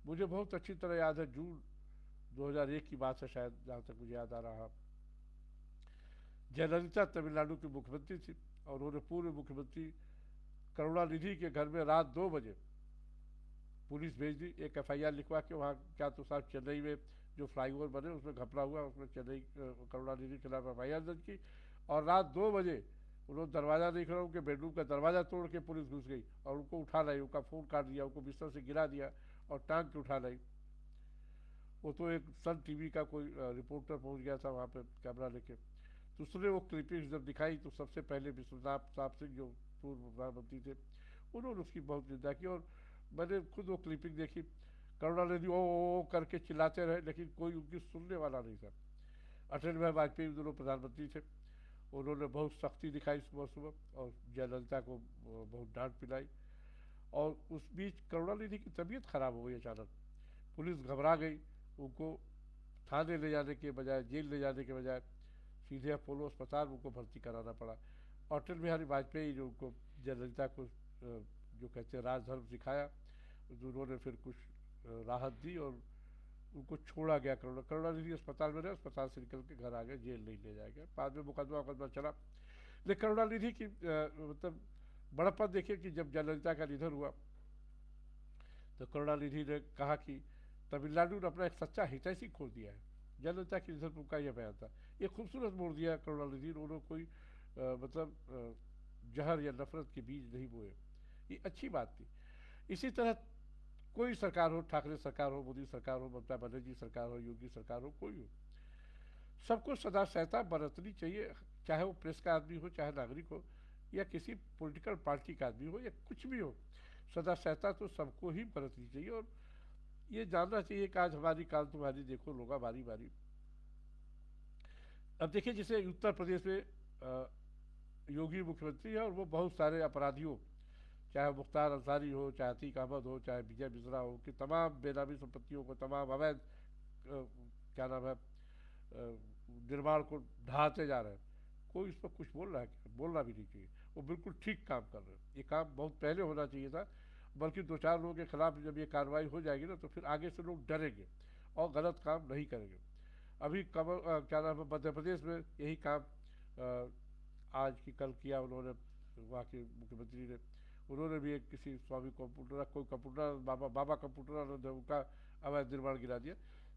मुझे बहुत अच्छी तरह याद है, जून 2001 की बात है शायद, जहाँ तक मुझे याद आ रहा। जयललिता तमिलनाडु की मुख्यमंत्री थी, और उन्होंने पूर्व मुख्यमंत्री करुणानिधि के घर में रात 2 बजे पुलिस भेज दी, एक एफआईआर लिखवा के। वहाँ क्या तो साहब चेन्नई में जो फ्लाईओवर बने उसमें घपला हुआ, उसमें चेन्नई करुणानिधि के खिलाफ एफआईआर दर्ज की, और रात 2 बजे उन्होंने दरवाज़ा नहीं खोला, उनके बेडरूम का दरवाज़ा तोड़ के पुलिस घुस गई और उनको उठा लाई, उनका फ़ोन काट दिया, उनको बिस्तर से गिरा दिया और टांग के उठा लाई। वो तो एक सन टीवी का कोई रिपोर्टर पहुंच गया था वहाँ पे कैमरा लेके, तो उसने वो क्लिपिंग जब दिखाई तो सबसे पहले विश्वनाथ साहब सिंह जो पूर्व प्रधानमंत्री थे, उन्होंने उसकी बहुत निंदा की। और मैंने खुद वो क्लिपिंग देखी, करुणानिधि ओ करके चिल्लाते रहे, लेकिन कोई उनकी सुनने वाला नहीं था। अटल बिहारी वाजपेयी दोनों प्रधानमंत्री थे, उन्होंने बहुत सख्ती दिखाई सुबह सुबह, और जयललिता को बहुत डांट पिलाई। और उस बीच करुणानिधि की तबीयत खराब हो गई अचानक, पुलिस घबरा गई, उनको थाने ले जाने के बजाय, जेल ले जाने के बजाय सीधे अपोलो अस्पताल में उनको भर्ती कराना पड़ा। अटल बिहारी वाजपेयी जो उनको, जयललिता को जो कहते हैं राजधर्म सिखाया, तो उन्होंने फिर कुछ राहत दी और उनको छोड़ा गया। करुणानिधि अस्पताल में रहे, अस्पताल से निकल के घर आ गए, जेल नहीं ले जाया गया। बाद में मुकदमा चला। लेकिन करुणानिधि की मतलब बड़प्पन देखिए कि जब जयललिता का निधन हुआ तो करुणानिधि ने कहा कि तमिलनाडु ने अपना एक सच्चा हितैषी खो दिया है। जयललिता के निधन पर उनका यह बयान था। ये खूबसूरत मोड़ दिया करुणानिधि ने, उन्होंने कोई मतलब जहर या नफरत के बीज नहीं बोए, ये अच्छी बात थी। इसी तरह कोई सरकार हो, ठाकरे सरकार हो, मोदी सरकार हो, ममता बनर्जी सरकार हो, योगी सरकार हो, कोई हो, सबको सदा सहता बरतनी चाहिए, चाहे वो प्रेस का आदमी हो, चाहे नागरिक हो, या किसी पॉलिटिकल पार्टी का आदमी हो, या कुछ भी हो, सदा सहता तो सबको ही बरतनी चाहिए। और ये जानना चाहिए कि आज हमारी काल तुम्हारी देखो लोगा बारी बारी। अब देखिए, जैसे उत्तर प्रदेश में योगी मुख्यमंत्री है, और वो बहुत सारे अपराधियों, चाहे मुख्तार अंसारी हो, चाहे अतीक अहमद हो, चाहे विजय मिश्रा हो, कि तमाम बेनामी संपत्तियों को, तमाम अवैध क्या नाम है निर्माण को ढाते जा रहे हैं, कोई इस पर कुछ बोल रहा है क्या? बोलना भी नहीं चाहिए। वो बिल्कुल ठीक काम कर रहे हैं। ये काम बहुत पहले होना चाहिए था, बल्कि दो चार लोगों के खिलाफ जब ये कार्रवाई हो जाएगी ना तो फिर आगे से लोग डरेंगे और गलत काम नहीं करेंगे। अभी क्या नाम है मध्य प्रदेश में यही काम आज की कल किया उन्होंने, वहाँ के मुख्यमंत्री ने। उन्होंने भी एक किसी स्वामी कंप्यूटर कोई कंप्यूटर बाबा कंप्यूटर उनका अवैध निर्माण गिरा दिया।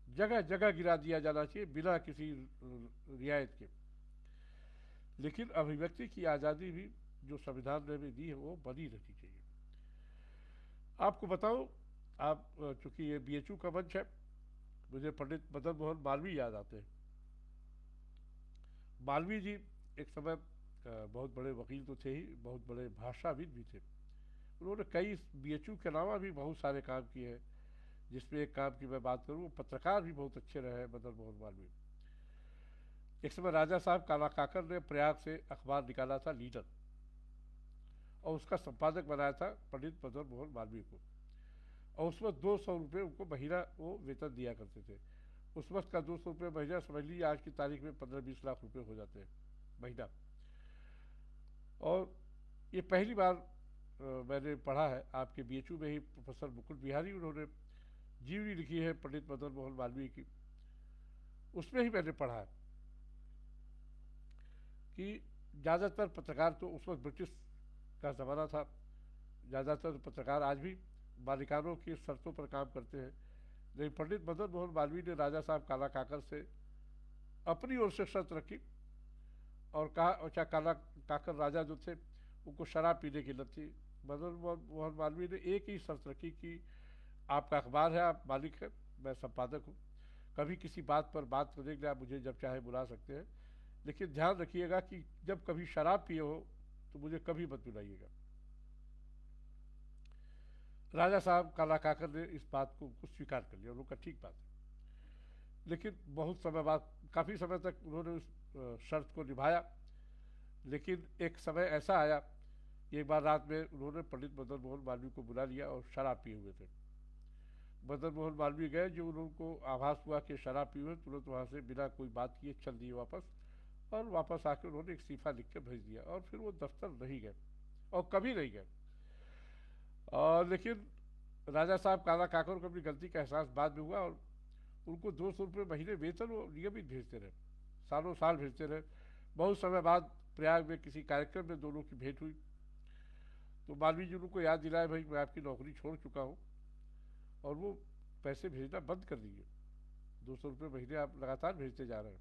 जगह जगह गिरा दिया जाना चाहिए बिना किसी रियायत के। लेकिन अभिव्यक्ति की आज़ादी भी जो संविधान ने भी दी है वो बनी रहनी चाहिए। आपको बताऊं, आप चूंकि ये बीएचयू का मंच है, मुझे पंडित मदन मोहन मालवीय याद आते हैं। मालवीय जी एक समय बहुत बड़े वकील तो थे ही, बहुत बड़े भाषाविद भी थे। उन्होंने कई बीएचयू के अलावा भी बहुत सारे काम किए हैं, जिसमें एक काम की मैं बात करूं, पत्रकार भी बहुत अच्छे रहे हैं मदन मोहन मालवीय। एक समय राजा साहब काला काकर ने प्रयाग से अखबार निकाला था लीडर, और उसका संपादक बनाया था पंडित मदन मोहन मालवीय को, और उस वक्त 200 रुपये उनको महीना वो वेतन दिया करते थे। उस वक्त का 200 रुपये महीना समझ लीजिए आज की तारीख में 15-20 लाख रुपए हो जाते हैं महीना। और ये पहली बार मैंने पढ़ा है आपके बीएचयू में ही, प्रोफेसर मुकुट बिहारी उन्होंने जीवनी लिखी है पंडित मदन मोहन मालवीय की, उसमें ही मैंने पढ़ा है कि ज़्यादातर पत्रकार, तो उस वक्त ब्रिटिश का ज़माना था, ज़्यादातर पत्रकार आज भी मालिकानों की शर्तों पर काम करते हैं। लेकिन पंडित मदन मोहन मालवीय ने राजा साहब काला काकर से अपनी ओर से शर्त रखी और कहा, अच्छा काला काकर राजा जो थे उनको शराब पीने की लत थी। मदन मोहन मालवीय ने एक ही शर्त रखी कि आपका अखबार है, आप मालिक हैं, मैं संपादक हूँ, कभी किसी बात पर बात करने के लिए आप मुझे जब चाहे बुला सकते हैं, लेकिन ध्यान रखिएगा कि जब कभी शराब पिए हो तो मुझे कभी मत बुलाइएगा। राजा साहब काला काकर ने इस बात को स्वीकार कर लिया, उन्होंने कहा ठीक बात है। लेकिन बहुत समय बाद, काफ़ी समय तक उन्होंने उस शर्त को निभाया। लेकिन एक समय ऐसा आया कि एक बार रात में उन्होंने पंडित मदन मोहन मालवीय को बुला लिया और शराब पिए हुए थे। मदन मोहन मालवीय गए, जो उनको आभास हुआ कि शराब पिए हुए, तुरंत वहाँ से बिना कोई बात किए चल दिए वापस, और वापस आकर उन्होंने एक इस्तीफा लिख कर भेज दिया, और फिर वो दफ्तर नहीं गए और कभी नहीं गए। लेकिन राजा साहब काला काकर को अपनी गलती का एहसास बाद में हुआ, और उनको 200 रुपये महीने वेतन वो नियमित भेजते रहे, सालों साल भेजते रहे। बहुत समय बाद प्रयाग में किसी कार्यक्रम में दोनों की भेंट हुई, तो मालवीय जी उनको याद दिलाया, भाई मैं आपकी नौकरी छोड़ चुका हूँ और वो पैसे भेजना बंद कर दीजिए, 200 रुपये महीने आप लगातार भेजते जा रहे हैं।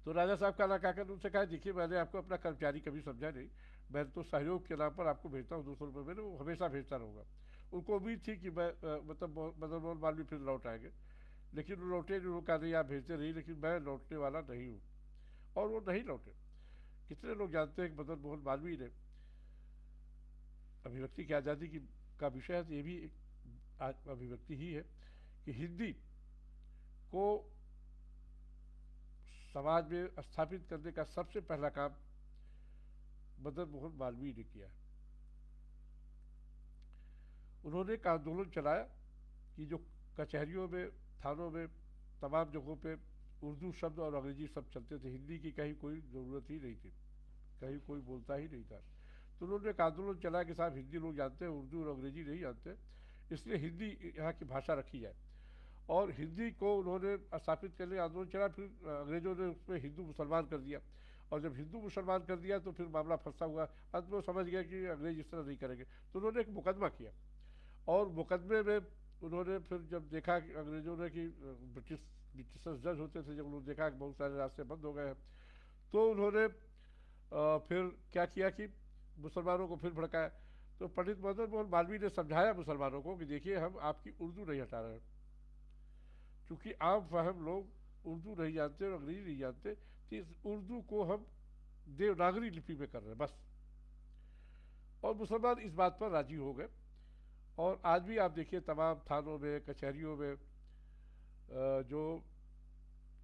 तो राजा साहब काला काकर ने उनसे कहा, देखिए मैंने आपको अपना कर्मचारी कभी समझा नहीं, मैं तो सहयोग के नाम पर आपको भेजता हूँ 200 रुपये महीने, वो हमेशा भेजता रहूँगा। उनको उम्मीद थी कि मैं मतलब मदन मोहन मालवीय फिर लौट आएंगे, लेकिन वो लौटे नहीं। वो कहा नहीं आप भेजते रहिए, लेकिन मैं लौटने वाला नहीं हूँ, और वो नहीं लौटे। कितने लोग जानते हैं कि मदन मोहन मालवीय ने अभिव्यक्ति की आज़ादी की का विषय है, तो ये भी एक अभिव्यक्ति ही है कि हिंदी को समाज में स्थापित करने का सबसे पहला काम मदन मोहन मालवीय ने किया है। उन्होंने एक आंदोलन चलाया कि जो कचहरियों में, थानों में, तमाम जगहों पे उर्दू शब्द और अंग्रेजी शब्द चलते थे, हिंदी की कहीं कोई ज़रूरत ही नहीं थी, कहीं कोई बोलता ही नहीं था। तो उन्होंने एक आंदोलन चलाया कि साहब हिंदी लोग जानते हैं, उर्दू और अंग्रेजी नहीं जानते, इसलिए हिंदी यहाँ की भाषा रखी जाए। और हिंदी को उन्होंने स्थापित करने का आंदोलन चला। फिर अंग्रेजों ने उसमें हिंदू मुसलमान कर दिया, और जब हिंदू मुसलमान कर दिया तो फिर मामला फंसा हुआ। अंत में वो समझ गया कि अंग्रेज इस तरह नहीं करेंगे, तो उन्होंने एक मुकदमा किया, और मुकदमे में उन्होंने फिर जब देखा कि अंग्रेजों ने कि ब्रिटिशर्स जज होते थे, जब उन्होंने देखा कि बहुत सारे रास्ते बंद हो गए हैं, तो उन्होंने फिर क्या किया कि मुसलमानों को फिर भड़काया। तो पंडित मदन मोहन मालवीय ने समझाया मुसलमानों को कि देखिए हम आपकी उर्दू नहीं हटा रहे हैं, क्योंकि आम फहम लोग उर्दू नहीं जानते और अंग्रेजी नहीं जानते, तो इस उर्दू को हम देवनागरी लिपि में कर रहे हैं बस। और मुसलमान इस बात पर राजी हो गए, और आज भी आप देखिए तमाम थानों में, कचहरियों में जो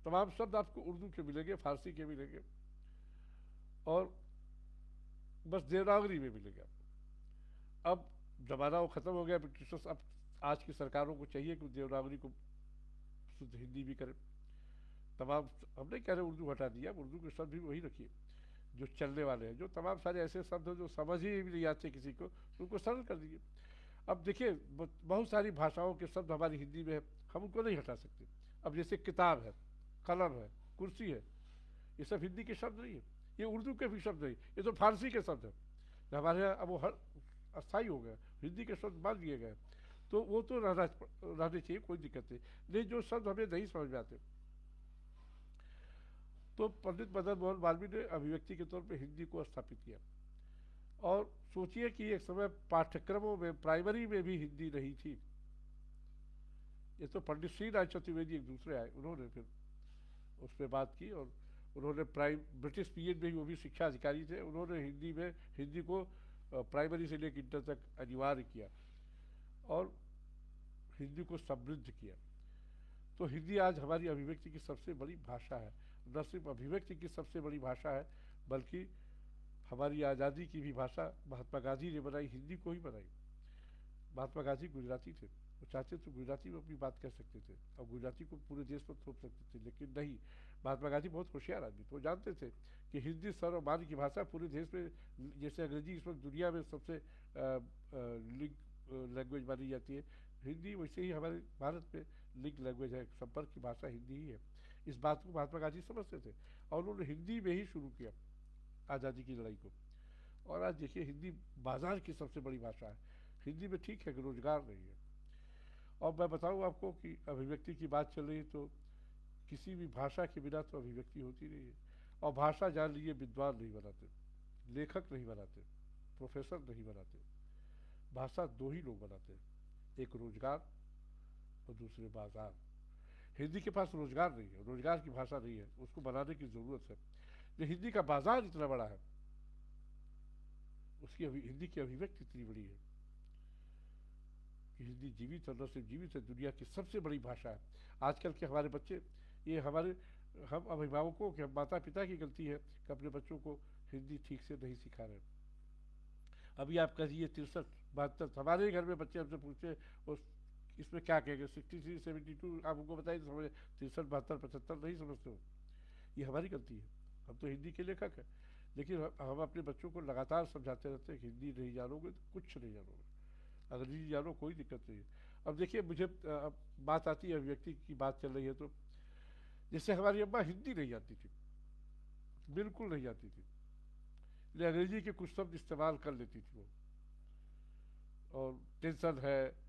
तमाम शब्द आपको उर्दू के मिलेंगे, फारसी के मिलेंगे, और बस देवनागरी में मिलेगा। अब जमाना वो ख़त्म हो गया ब्रिटिशर्स, अब आज की सरकारों को चाहिए कि देवनागरी को शुद्ध हिंदी भी करें। तमाम, हम नहीं कह रहे उर्दू हटा दिया, उर्दू के शब्द भी वही रखिए जो चलने वाले हैं। जो तमाम सारे ऐसे शब्द हैं जो समझ ही नहीं आते किसी को, तो उनको सरल कर दीजिए। अब देखिए बहुत सारी भाषाओं के शब्द हमारी हिंदी में है, हम उनको नहीं हटा सकते। अब जैसे किताब है, कलम है, कुर्सी है, ये सब हिंदी के शब्द नहीं है, ये उर्दू के भी शब्द नहीं, ये तो फारसी के शब्द है। हमारे यहाँ अब वो हर अस्थायी हो गया, हिंदी के शब्द मान लिए गए, तो वो तो रहने चाहिए, कोई दिक्कत नहीं। नहीं, जो शब्द हमें नहीं समझ में आते, तो पंडित मदन मोहन मालवीय ने अभिव्यक्ति के तौर पे हिंदी को स्थापित किया। और सोचिए कि एक समय पाठ्यक्रमों में, प्राइमरी में भी हिंदी नहीं थी। ये तो पंडित श्रीनाथ चतुर्वेदी एक दूसरे आए, उन्होंने फिर उस पर बात की, और उन्होंने ब्रिटिश पीरियड में ही, वो भी शिक्षा अधिकारी थे, उन्होंने हिंदी को प्राइमरी से लेकर इंटर तक अनिवार्य किया और हिंदी को समृद्ध किया। तो हिंदी आज हमारी अभिव्यक्ति की सबसे बड़ी भाषा है। न सिर्फ अभिव्यक्ति की सबसे बड़ी भाषा है, बल्कि हमारी आज़ादी की भी भाषा महात्मा गांधी ने बनाई, हिंदी को ही बनाई। महात्मा गांधी गुजराती थे, वो चाहते तो गुजराती में अपनी बात कह सकते थे और गुजराती को पूरे देश पर थोप सकते थे, लेकिन नहीं। महात्मा गांधी बहुत होशियार आदमी थे, वो जानते थे कि हिंदी सर्वमान्य की भाषा पूरे देश में, जैसे अंग्रेजी इस वक्त दुनिया में सबसे लिंक लैंग्वेज मानी जाती है, हिंदी वैसे ही हमारे भारत में लिंक लैंग्वेज है, संपर्क की भाषा हिंदी ही है। इस बात को महात्मा गांधी समझते थे और उन्होंने हिंदी में ही शुरू किया आज़ादी की लड़ाई को। और आज देखिए हिंदी बाजार की सबसे बड़ी भाषा है। हिंदी में ठीक है कि रोजगार नहीं है। और मैं बताऊं आपको कि अभिव्यक्ति की बात चल रही है, तो किसी भी भाषा के बिना तो अभिव्यक्ति होती नहीं है। और भाषा जान लीजिए विद्वान नहीं बनाते, लेखक नहीं बनाते, प्रोफेसर नहीं बनाते। भाषा दो ही लोग बनाते हैं, एक रोजगार और दूसरे बाजार। हिंदी के पास रोजगार नहीं है, रोजगार की भाषा नहीं है, उसको बनाने की जरूरत है। जो हिंदी का बाजार इतना बड़ा है, उसकी हिंदी की अभिव्यक्ति इतनी बड़ी है कि हिंदी जीवित और न सिर्फ जीवित है, दुनिया की सबसे बड़ी भाषा है। आजकल के हमारे बच्चे, ये हम अभिभावकों के, माता पिता की गलती है कि अपने बच्चों को हिंदी ठीक से नहीं सिखा रहे। अभी आप कहिए 63, 72, हमारे घर में बच्चे हमसे पूछते उस इसमें क्या कहेंगे, 63, 72 आप उनको बताइए तो समझे, 63, 72, 75 नहीं समझते हो। ये हमारी गलती है, हम तो हिंदी के लेखक हैं, लेकिन हम अपने बच्चों को लगातार समझाते रहते हैं कि हिंदी नहीं जानोगे तो कुछ नहीं जानोगे, अंग्रेजी जानो कोई दिक्कत नहीं है। अब देखिए मुझे बात आती है, अभिव्यक्ति की बात चल रही है, तो जैसे हमारी अम्मा हिंदी नहीं जानती थी, बिल्कुल नहीं जानती थी, लेकिन अंग्रेजी के कुछ शब्द इस्तेमाल कर लेती थी वो, और टेंशन है,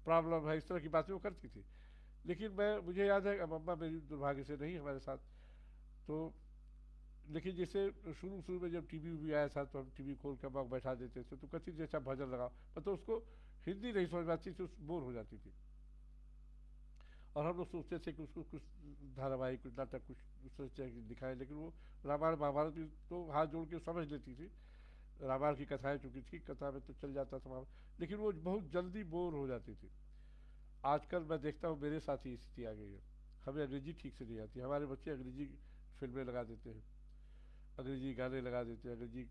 प्रॉब्लम है, इस तरह की बातें वो करती थी। लेकिन मुझे याद है, अब अम्मा मेरी दुर्भाग्य से नहीं हमारे साथ, तो लेकिन जैसे शुरू में जब टीवी भी आया था, तो हम टीवी खोल कर अम्मा को बैठा देते थे, तो कहती थी अच्छा भजन लगाओ, मतलब उसको हिंदी नहीं समझ में आती थी, बोर हो जाती थी। और हम लोग सोचते थे कि उसको कुछ धारावाहिक, कुछ नाटक, कुछ दूसरे तरह की दिखाएं, लेकिन वो रामायण महाभारत भी तो हाथ जोड़ के समझ लेती थी। रामायण की कथाएं चूंकि थी, कथा में तो चल जाता था, लेकिन वो बहुत जल्दी बोर हो जाती थी। आजकल मैं देखता हूँ मेरे साथ ही स्थिति आ गई है, हमें अंग्रेजी ठीक से नहीं आती, हमारे बच्चे अंग्रेजी फिल्में लगा देते हैं, अंग्रेजी गाने लगा देते हैं, अंग्रेजी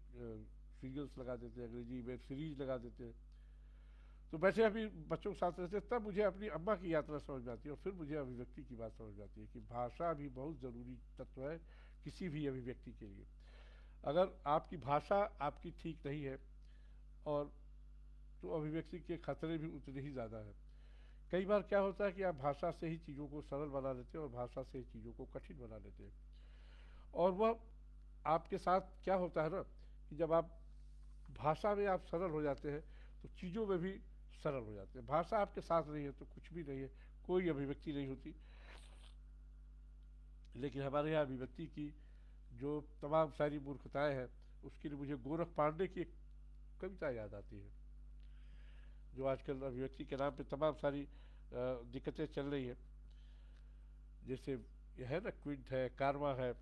सीरियल्स लगा देते हैं, अंग्रेजी वेब सीरीज लगा देते हैं। तो बैठे अभी बच्चों के साथ रहते, तब मुझे अपनी अम्मा की यात्रा समझ में आती है, और फिर मुझे अभिव्यक्ति की बात समझ में आती है कि भाषा भी बहुत ज़रूरी तत्व है किसी भी अभिव्यक्ति के लिए। अगर आपकी भाषा आपकी ठीक नहीं है, और तो अभिव्यक्ति के खतरे भी उतने ही ज़्यादा है। कई बार क्या होता है कि आप भाषा से ही चीज़ों को सरल बना लेते हैं और भाषा से ही चीज़ों को कठिन बना लेते हैं। और वह आपके साथ क्या होता है ना, कि जब आप भाषा में आप सरल हो जाते हैं, तो चीज़ों में भी सरल हो जाते हैं। भाषा आपके साथ नहीं है तो कुछ भी नहीं है, कोई अभिव्यक्ति नहीं होती। लेकिन हमारे यहाँ अभिव्यक्ति की जो तमाम सारी मूर्खताएं हैं, उसके लिए मुझे गोरख पांडे की एक कविता याद आती है, जो आजकल अभिव्यक्ति के नाम पे तमाम सारी दिक्कतें चल रही है। जैसे यह है ना, क्विंट है, कारवा है,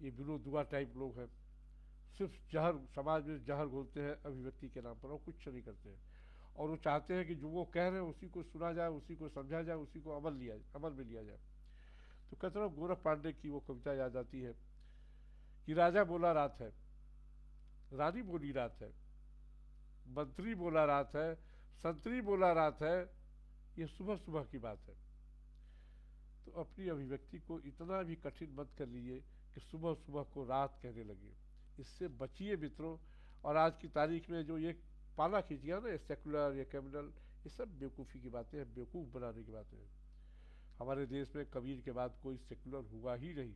ये बिलो दुआ टाइप लोग हैं, सिर्फ जहर, समाज में जहर घोलते हैं अभिव्यक्ति के नाम पर, और कुछ नहीं करते हैं। और वो चाहते हैं कि जो वो कह रहे हैं उसी को सुना जाए, उसी को समझा जाए, उसी को अमल में लिया जाए। तो कहते हैं गोरख पांडे की वो कविता याद आती है कि राजा बोला रात है, रानी बोली रात है, मंत्री बोला रात है, संतरी बोला रात है, ये सुबह सुबह की बात है। तो अपनी अभिव्यक्ति को इतना भी कठिन मत कर लीजिए कि सुबह सुबह को रात कहने लगे। इससे बचिए मित्रों। और आज की तारीख में जो ये पाला खींच गया ना, सेकुलर या कम्युनल, ये सब बेवकूफ़ी की बातें हैं, बेवकूफ़ बनाने की बातें हैं। हमारे देश में कबीर के बाद कोई सेकुलर हुआ ही नहीं।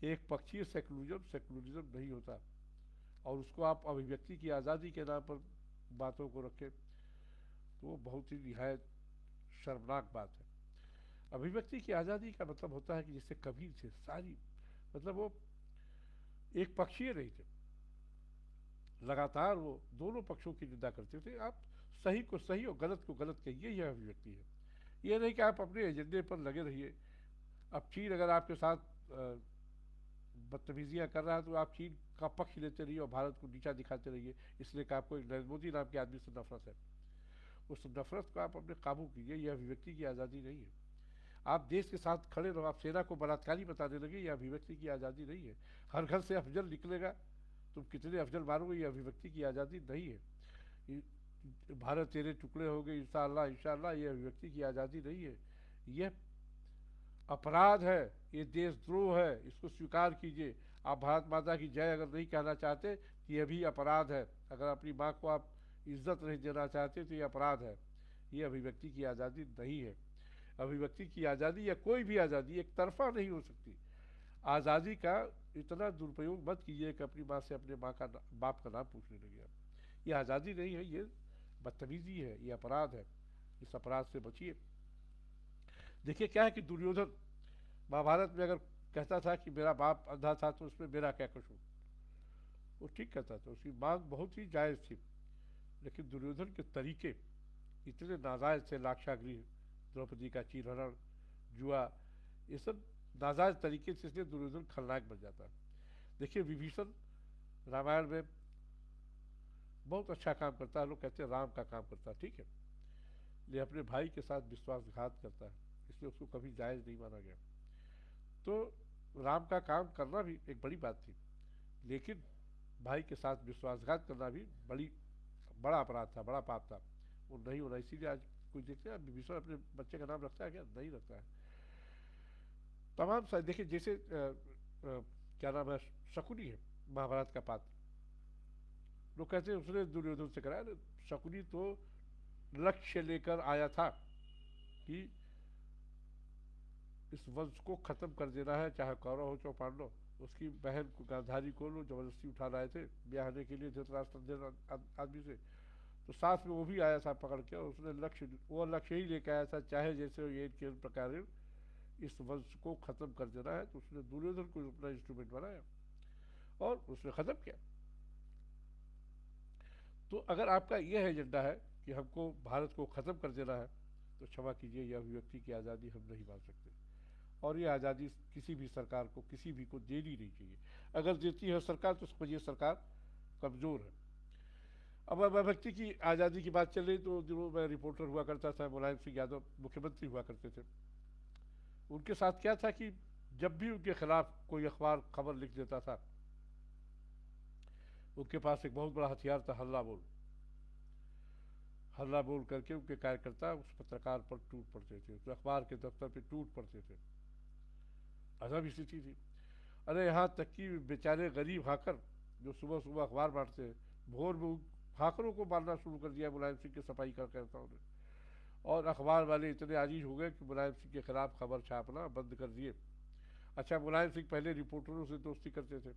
एक पक्षीय सेकुलरिज्म नहीं होता। और उसको आप अभिव्यक्ति की आज़ादी के नाम पर बातों को रखें तो वो बहुत ही निहायत शर्मनाक बात है। अभिव्यक्ति की आज़ादी का मतलब होता है कि जैसे कबीर थे, सारी मतलब वो एक पक्षीय नहीं थे, लगातार वो दोनों पक्षों की निंदा करते थे। आप सही को सही और गलत को गलत कहिए, यह अभिव्यक्ति है। ये नहीं कि आप अपने एजेंडे पर लगे रहिए। अब चीन अगर आपके साथ बदतमीजियाँ कर रहा है तो आप चीन का पक्ष लेते रहिए और भारत को नीचा दिखाते रहिए, इसलिए कि आपको एक नरेंद्र मोदी नाम के आदमी से नफरत है। उस नफरत को आप अपने काबू कीजिए, यह अभिव्यक्ति की आज़ादी नहीं है। आप देश के साथ खड़े रहो, आप सेना को बलात्कारी बताने लगे, यह अभिव्यक्ति की आज़ादी नहीं है। हर घर से अफजल निकलेगा, तुम कितने अफजल मारोगे, यह अभिव्यक्ति की आज़ादी नहीं है। भारत तेरे टुकड़े हो गए इंशाअल्लाह इंशाअल्लाह, यह अभिव्यक्ति की आज़ादी नहीं है। यह अपराध है, ये देशद्रोह है, इसको स्वीकार कीजिए। आप भारत माता की जय अगर नहीं कहना चाहते तो यह भी अपराध है। अगर अपनी माँ को आप इज्जत नहीं देना चाहते तो ये अपराध है। ये अभिव्यक्ति की आज़ादी नहीं है। अभिव्यक्ति की आज़ादी या कोई भी आज़ादी एक तरफा नहीं हो सकती। आज़ादी का इतना दुरुपयोग मत कीजिए कि अपनी माँ से अपने माँ का बाप का नाम पूछने लगे आप। ये आज़ादी नहीं है, ये बदतमीजी है, ये अपराध है। इस अपराध से बचिए। देखिए क्या है कि दुर्योधन महाभारत में अगर कहता था कि मेरा बाप अंधा था तो उसमें मेरा क्या कसूर, वो ठीक कहता था, उसकी मांग बहुत ही जायज़ थी। लेकिन दुर्योधन के तरीके इतने नाजायज थे, लाक्षागृह, द्रौपदी का चीरहरण, जुआ, ये सब नाजायज तरीके से, इसलिए दुर्योधन खलनायक बन जाता है। देखिए विभीषण रामायण में बहुत अच्छा काम करता है, लोग कहते हैं राम का काम करता है, ठीक है, लेकिन अपने भाई के साथ विश्वासघात करता है, इसलिए उसको कभी जायज़ नहीं माना गया। तो राम का काम करना भी एक बड़ी बात थी, लेकिन भाई के साथ विश्वासघात करना भी बड़ा अपराध था, बड़ा पाप था, वो नहीं होना। इसीलिए आज कोई देखते हैं विभीषण अपने बच्चे का नाम रखता है क्या? नहीं रखता है। तमाम सारे देखिए, जैसे क्या नाम है, शकुनी है महाभारत का पात्र, लोग कहते हैं उसने दुर्योधन से कराया। शकुनी तो लक्ष्य लेकर आया था कि इस वंश को खत्म कर देना है, चाहे कौरव हो चाहे पांडव। उसकी बहन को, गांधारी को, लोग जबरदस्ती उठा लाए थे ब्याहने के लिए धृतराष्ट्र आदमी से, तो साथ में वो भी आया था पकड़ के, और उसने लक्ष्य ही लेके आया था, चाहे जैसे ये के प्रकार इस वंश को खत्म कर देना है। तो उसने दुर्योधन को अपना इंस्ट्रूमेंट बनाया और उसने खत्म किया। तो अगर आपका यह एजेंडा है कि हमको भारत को खत्म कर देना है, तो क्षमा कीजिए, यह अभिव्यक्ति की आज़ादी हम नहीं मान सकते। और ये आज़ादी किसी भी सरकार को, किसी भी को देनी नहीं चाहिए। अगर देती है सरकार तो समझिए सरकार कमज़ोर है। अब अभिव्यक्ति की आज़ादी की बात चल रही, तो जो मैं रिपोर्टर हुआ करता था, मुलायम सिंह यादव मुख्यमंत्री हुआ करते थे, उनके साथ क्या था कि जब भी उनके खिलाफ कोई अखबार खबर लिख देता था, उनके पास एक बहुत बड़ा हथियार था, हल्ला बोल। हल्ला बोल करके उनके कार्यकर्ता उस पत्रकार पर टूट पड़ते थे, तो अखबार के दफ्तर पे टूट पड़ते थे। अजब स्थिति थी। अरे यहाँ तक कि बेचारे गरीब हाकर जो सुबह सुबह अखबार बांटते हैं, भोर में हाकरों को मारना शुरू कर दिया मुलायम सिंह के सफाई कार्यकर्ताओं ने। और अखबार वाले इतने आजीज हो गए कि मुलायम सिंह के खिलाफ खबर छापना बंद कर दिए। अच्छा, मुलायम सिंह पहले रिपोर्टरों से दोस्ती करते थे,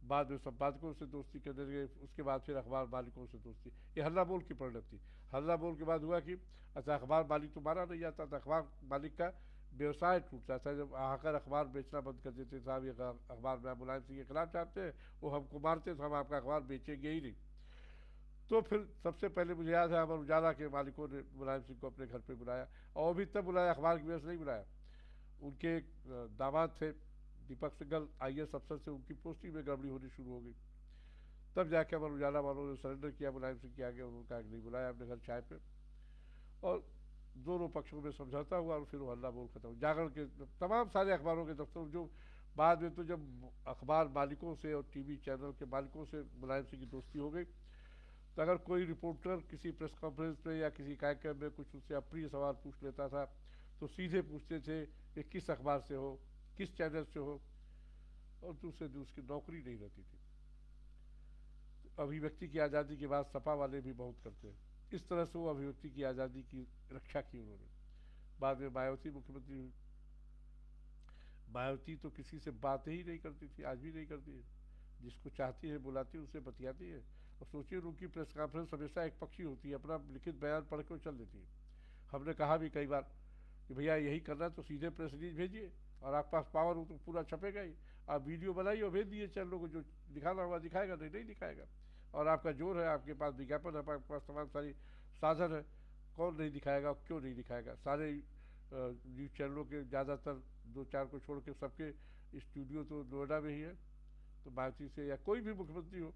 बाद में संपादकों से दोस्ती करने लगे, उसके बाद फिर अखबार मालिकों से दोस्ती। ये हल्ला बोल की परिणति थी। हल्ला बोल के बाद हुआ कि अच्छा, अखबार मालिक तो मारा नहीं जाता था, अखबार मालिक का व्यवसाय टूटता था। जब आकर अखबार बेचना बंद कर देते, साहब ये अखबार में मुलायम सिंह के खिलाफ छापते हैं, वो हमको मारते, तो हम आपका अखबार बेचेंगे ही नहीं। तो फिर सबसे पहले मुझे याद है अमर उजाला के मालिकों ने मुलायम सिंह को अपने घर पे बुलाया, और भी तब बुलाया, अखबार की वजह से नहीं बुलाया। उनके एक दामाद थे दीपक सिंघल, IAS अफसर से, उनकी पोस्टिंग में गड़बड़ी होनी शुरू हो गई। तब जाके अमर उजाला वालों ने सरेंडर किया मुलायम सिंह के आगे, उन्होंने कहा नहीं बुलाया अपने घर चाय पे, और दोनों पक्षों में समझौता हुआ, और फिर वो हल्ला बोल खत्म। जागरण के तमाम सारे अखबारों के दफ्तर, जो बाद में तो जब अखबार मालिकों से और TV चैनल के मालिकों से मुलायम सिंह की दोस्ती हो गई, तो अगर कोई रिपोर्टर किसी प्रेस कॉन्फ्रेंस में या किसी कार्यक्रम में कुछ उससे अप्रिय सवाल पूछ लेता था, तो सीधे पूछते थे कि किस अखबार से हो, किस चैनल से हो, और दूसरे दिन उसकी नौकरी नहीं रहती थी। तो अभिव्यक्ति की आज़ादी के बाद सपा वाले भी बहुत करते हैं। इस तरह से वो अभिव्यक्ति की आज़ादी की रक्षा की उन्होंने। बाद में मायावती मुख्यमंत्री हुई। मायावती तो किसी से बात ही नहीं करती थी, आज भी नहीं करती है। जिसको चाहती है बुलाती है, उससे बतियाती है। और सोचिए उनकी प्रेस कॉन्फ्रेंस हमेशा एक पक्षी होती है, अपना लिखित बयान पढ़ के चल देती है। हमने कहा भी कई बार कि भैया यही करना है तो सीधे प्रेस रिलीज भेजिए, और आपके पास पावर हो तो पूरा छपेगा ही। आप वीडियो बनाइए और भेज दिए चैनलों को, जो दिखाना होगा दिखाएगा, नहीं नहीं दिखाएगा। और आपका जोर है, आपके पास विज्ञापन है, आपके पास तमाम सारी साधन है, कौन नहीं दिखाएगा, क्यों नहीं दिखाएगा। सारे न्यूज़ चैनलों के ज़्यादातर, दो चार को छोड़ के सबके स्टूडियो तो नोएडा में ही है। तो मायावती से या कोई भी मुख्यमंत्री हो,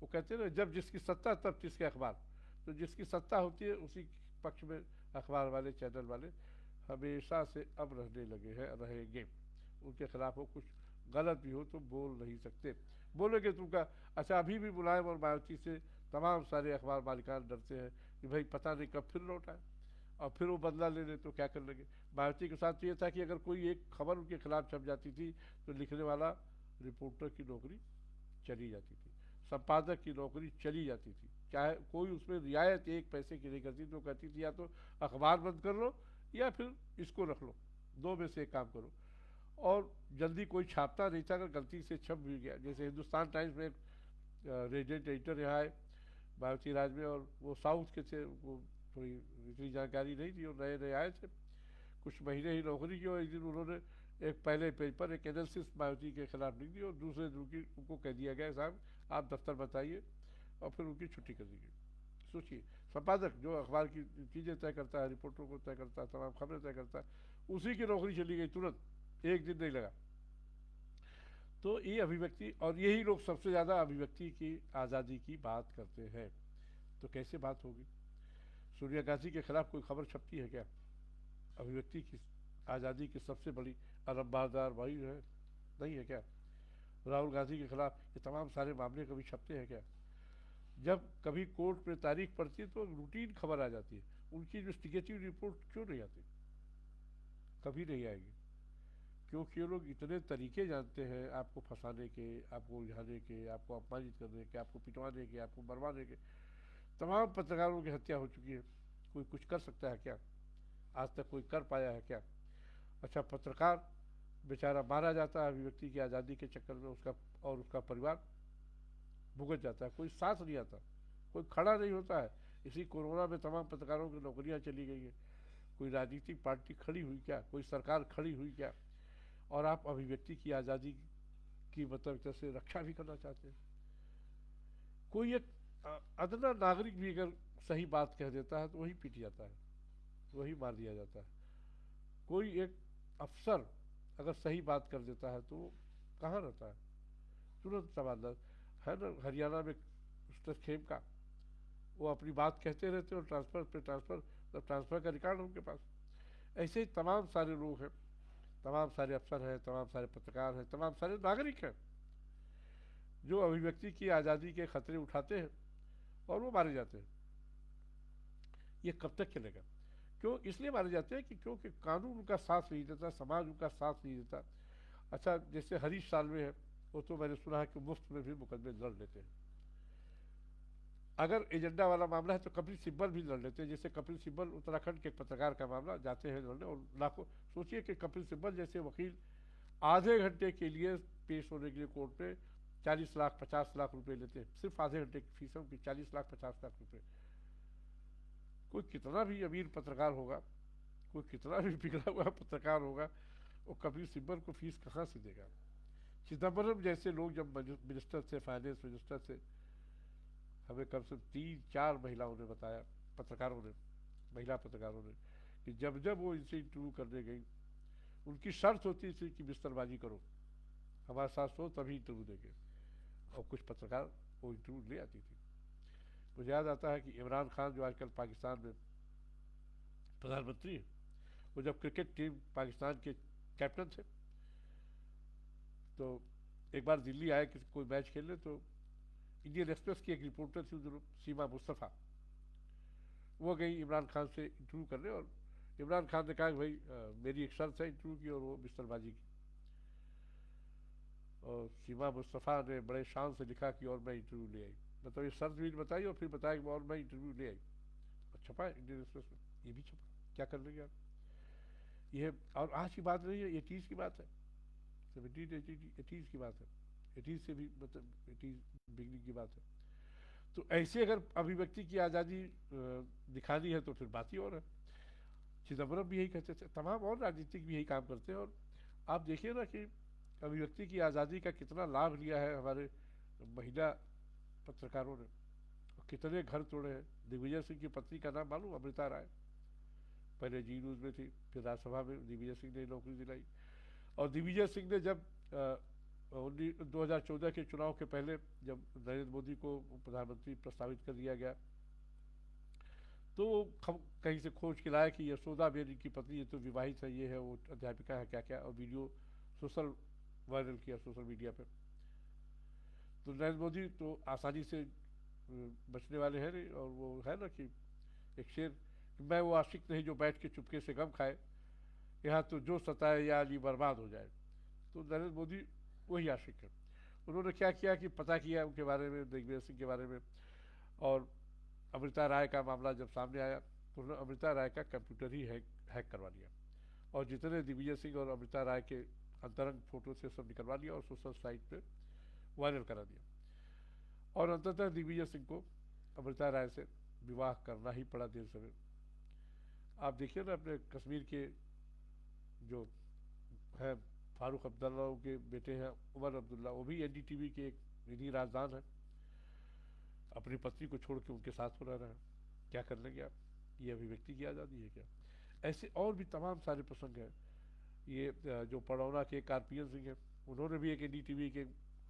वो कहते हैं ना, जब जिसकी सत्ता तब जिसके अखबार। तो जिसकी सत्ता होती है उसी पक्ष में अखबार वाले, चैनल वाले हमेशा से अब रहने लगे हैं, रहेंगे। उनके खिलाफ हो कुछ गलत भी हो तो बोल नहीं सकते। बोलेंगे तुमका। अच्छा, अभी भी मुलायम और मायावती से तमाम सारे अखबार मालिकान डरते हैं कि भाई पता नहीं कब फिर लौट आए और फिर वो बदला ले ले तो क्या कर लेंगे। मायावती के साथ ये था कि अगर कोई एक खबर उनके खिलाफ छप जाती थी तो लिखने वाला, रिपोर्टर की नौकरी चली जाती थी, संपादक की नौकरी चली जाती थी। चाहे कोई उसमें रियायत एक पैसे की नहीं करती, तो कहती थी या तो अखबार बंद कर लो या फिर इसको रख लो, दो में से एक काम करो। और जल्दी कोई छापता नहीं था अगर गलती से छप भी गया। जैसे हिंदुस्तान टाइम्स में एक रेजिडेंट एडिटर यहाँ आए मायावती राज में, और वो साउथ के थे, वो थोड़ी इतनी जानकारी नहीं थी और नए नए आए थे, कुछ महीने ही नौकरी की। और एक दिन उन्होंने एक पहले पेज पर एक एनालिसिस मायावती के खिलाफ लिख दी और दूसरे दिन उनको कह दिया गया साहब आप दफ्तर बताइए, और फिर उनकी छुट्टी कर दी गई। सोचिए, संपादक जो अखबार की चीज़ें तय करता है, रिपोर्टरों को तय करता है, तमाम खबरें तय करता है, उसी की नौकरी चली गई तुरंत, एक दिन नहीं लगा। तो ये अभिव्यक्ति, और यही लोग सबसे ज़्यादा अभिव्यक्ति की आज़ादी की बात करते हैं। तो कैसे बात होगी? सोनिया गांधी के खिलाफ कोई खबर छपती है क्या? अभिव्यक्ति की आज़ादी की सबसे बड़ी अलंबारदार वही है, नहीं है क्या? राहुल गांधी के खिलाफ ये तमाम सारे मामले कभी छपते हैं क्या? जब कभी कोर्ट में तारीख पड़ती है तो रूटीन खबर आ जाती है, उनकी इन्वेस्टिगेटिव रिपोर्ट क्यों नहीं आती? कभी नहीं आएगी, क्योंकि ये लोग इतने तरीके जानते हैं आपको फंसाने के, आपको उलझाने के, आपको अपमानित करने के, आपको पिटवाने के, आपको मरवाने के। तमाम पत्रकारों की हत्या हो चुकी है, कोई कुछ कर सकता है क्या? आज तक कोई कर पाया है क्या? अच्छा, पत्रकार बेचारा मारा जाता है अभिव्यक्ति की आज़ादी के चक्कर में, उसका और उसका परिवार भुगत जाता है, कोई साथ नहीं आता, कोई खड़ा नहीं होता है। इसी कोरोना में तमाम पत्रकारों की नौकरियां चली गई है। कोई राजनीतिक पार्टी खड़ी हुई क्या? कोई सरकार खड़ी हुई क्या? और आप अभिव्यक्ति की आज़ादी की मतलब तरह से रक्षा भी करना चाहते हैं। कोई एक अदना नागरिक भी अगर सही बात कह देता है तो वही पीट जाता है, वही मार दिया जाता है। कोई एक अफसर अगर सही बात कर देता है तो कहाँ रहता है, तुरंत तबादला है ना। हरियाणा में मिस्टर खेम का, वो अपनी बात कहते रहते और ट्रांसफ़र पे ट्रांसफ़र, तो ट्रांसफ़र का रिकॉर्ड उनके पास। ऐसे ही तमाम सारे लोग हैं, तमाम सारे अफसर हैं, तमाम सारे पत्रकार हैं, तमाम सारे नागरिक हैं जो अभिव्यक्ति की आज़ादी के खतरे उठाते हैं और वो मारे जाते हैं। ये कब तक चलेगा? क्यों इसलिए मारे जाते हैं कि क्योंकि कानून उनका साथ नहीं देता, समाज उनका साथ नहीं देता। अच्छा, जैसे हरीश साल्वे है, वो तो मैंने सुना है कि मुफ्त में भी मुकदमे लड़ लेते हैं। अगर एजेंडा वाला मामला है तो कपिल सिब्बल भी लड़ लेते हैं। जैसे कपिल सिब्बल, उत्तराखंड के एक पत्रकार का मामला, जाते हैं लड़ने और लाखों, सोचिए कि कपिल सिब्बल जैसे वकील आधे घंटे के लिए पेश होने के लिए कोर्ट में 40 लाख 50 लाख रुपए लेते हैं, सिर्फ आधे घंटे की फीस की 40 लाख 50 लाख रुपए। कोई कितना भी अमीर पत्रकार होगा, कोई कितना भी बिगड़ा हुआ पत्रकार होगा, वो कपिल सिब्बल को फीस कहाँ से देगा? चिदम्बरम जैसे लोग जब मिनिस्टर थे, फाइनेंस मिनिस्टर थे, हमें कम से 3-4 महिलाओं ने बताया, पत्रकारों ने, महिला पत्रकारों ने, कि जब जब वो इनसे इंटरव्यू करने गई, उनकी शर्त होती थी कि बिस्तरबाजी करो, हमारे साथ सो तभी इंटरव्यू देंगे। और कुछ पत्रकार वो इंटरव्यू ले आती थी। मुझे याद आता है कि इमरान खान जो आजकल पाकिस्तान में प्रधानमंत्री है, वो जब क्रिकेट टीम पाकिस्तान के कैप्टन थे, तो एक बार दिल्ली आए कि कोई मैच खेलने, तो इंडियन एक्सप्रेस की एक रिपोर्टर थी उधर, सीमा मुस्तफ़ा, वो गई इमरान खान से इंटरव्यू करने, और इमरान खान ने कहा कि भाई मेरी एक शर्त है इंटरव्यू की, और वो बिस्तरबाजी की। और सीमा मुस्तफ़ा ने बड़े शान से लिखा कि और मैं इंटरव्यू ले आई। मतलब ये शर्त भी बताई और फिर बताया कि और मैं इंटरव्यू ले आई, और छपा इंडियन एक्सप्रेस में, ये भी छपा। क्या कर लेंगे आप? ये और आज की बात नहीं है, 80s की बात है, 80s की बात है, 80s से भी मतलब 80s बिगनिंग की बात है। तो ऐसे अगर अभिव्यक्ति की आज़ादी दिखानी है तो फिर बात ही और है। चिदम्बरम भी यही कहते थे, तमाम और राजनीतिक भी यही काम करते हैं। और आप देखिए ना कि अभिव्यक्ति की आज़ादी का कितना लाभ लिया है हमारे महिला पत्रकारों ने, और कितने घर तोड़े हैं। दिग्विजय सिंह की पत्नी का नाम मालूम? अमृता राय। पहले जी न्यूज़ में थी, फिर राज्यसभा में दिग्विजय सिंह ने नौकरी दिलाई। और दिग्विजय सिंह ने जब 2014 के चुनाव के पहले जब नरेंद्र मोदी को प्रधानमंत्री प्रस्तावित कर दिया गया, तो कहीं से खोज के लाया कि यशोदा बेन की पत्नी, ये तो विवाहित है, ये है, वो अध्यापिका है, क्या क्या, और वीडियो सोशल वायरल किया सोशल मीडिया पे। तो नरेंद्र मोदी तो आसानी से बचने वाले हैं नहीं, और वो है ना कि एक शेर, मैं वो आशिक नहीं जो बैठ के चुपके से गम खाए, यहाँ तो जो सताए या अली बर्बाद हो जाए। तो नरेंद्र मोदी वही आशिक है। उन्होंने क्या किया कि पता किया उनके बारे में, दिग्विजय सिंह के बारे में, और अमृता राय का मामला जब सामने आया तो उन्होंने अमृता राय का कंप्यूटर ही हैक करवा लिया, और जितने दिग्विजय सिंह और अमृता राय के अंतरंग फोटो से सब निकलवा लिया और सोशल साइट पे वायरल करा दिया। और अंततः दिग्विजय सिंह को अमृता राय से विवाह करना ही पड़ा देर सवेर। आप देखिए ना अपने कश्मीर के जो है फारूक अब्दुल्ला के बेटे हैं उमर अब्दुल्ला, वो भी एनडीटीवी के एक निधि राजदान है, अपनी पत्नी को छोड़ के उनके साथ हो रह रहे हैं। क्या कर लेंगे आप? ये अभिव्यक्ति की आज़ादी है क्या? ऐसे और भी तमाम सारे प्रसंग हैं। ये जो पड़ौना के कारपियन सिंह हैं, उन्होंने भी एक एनडीटीवी के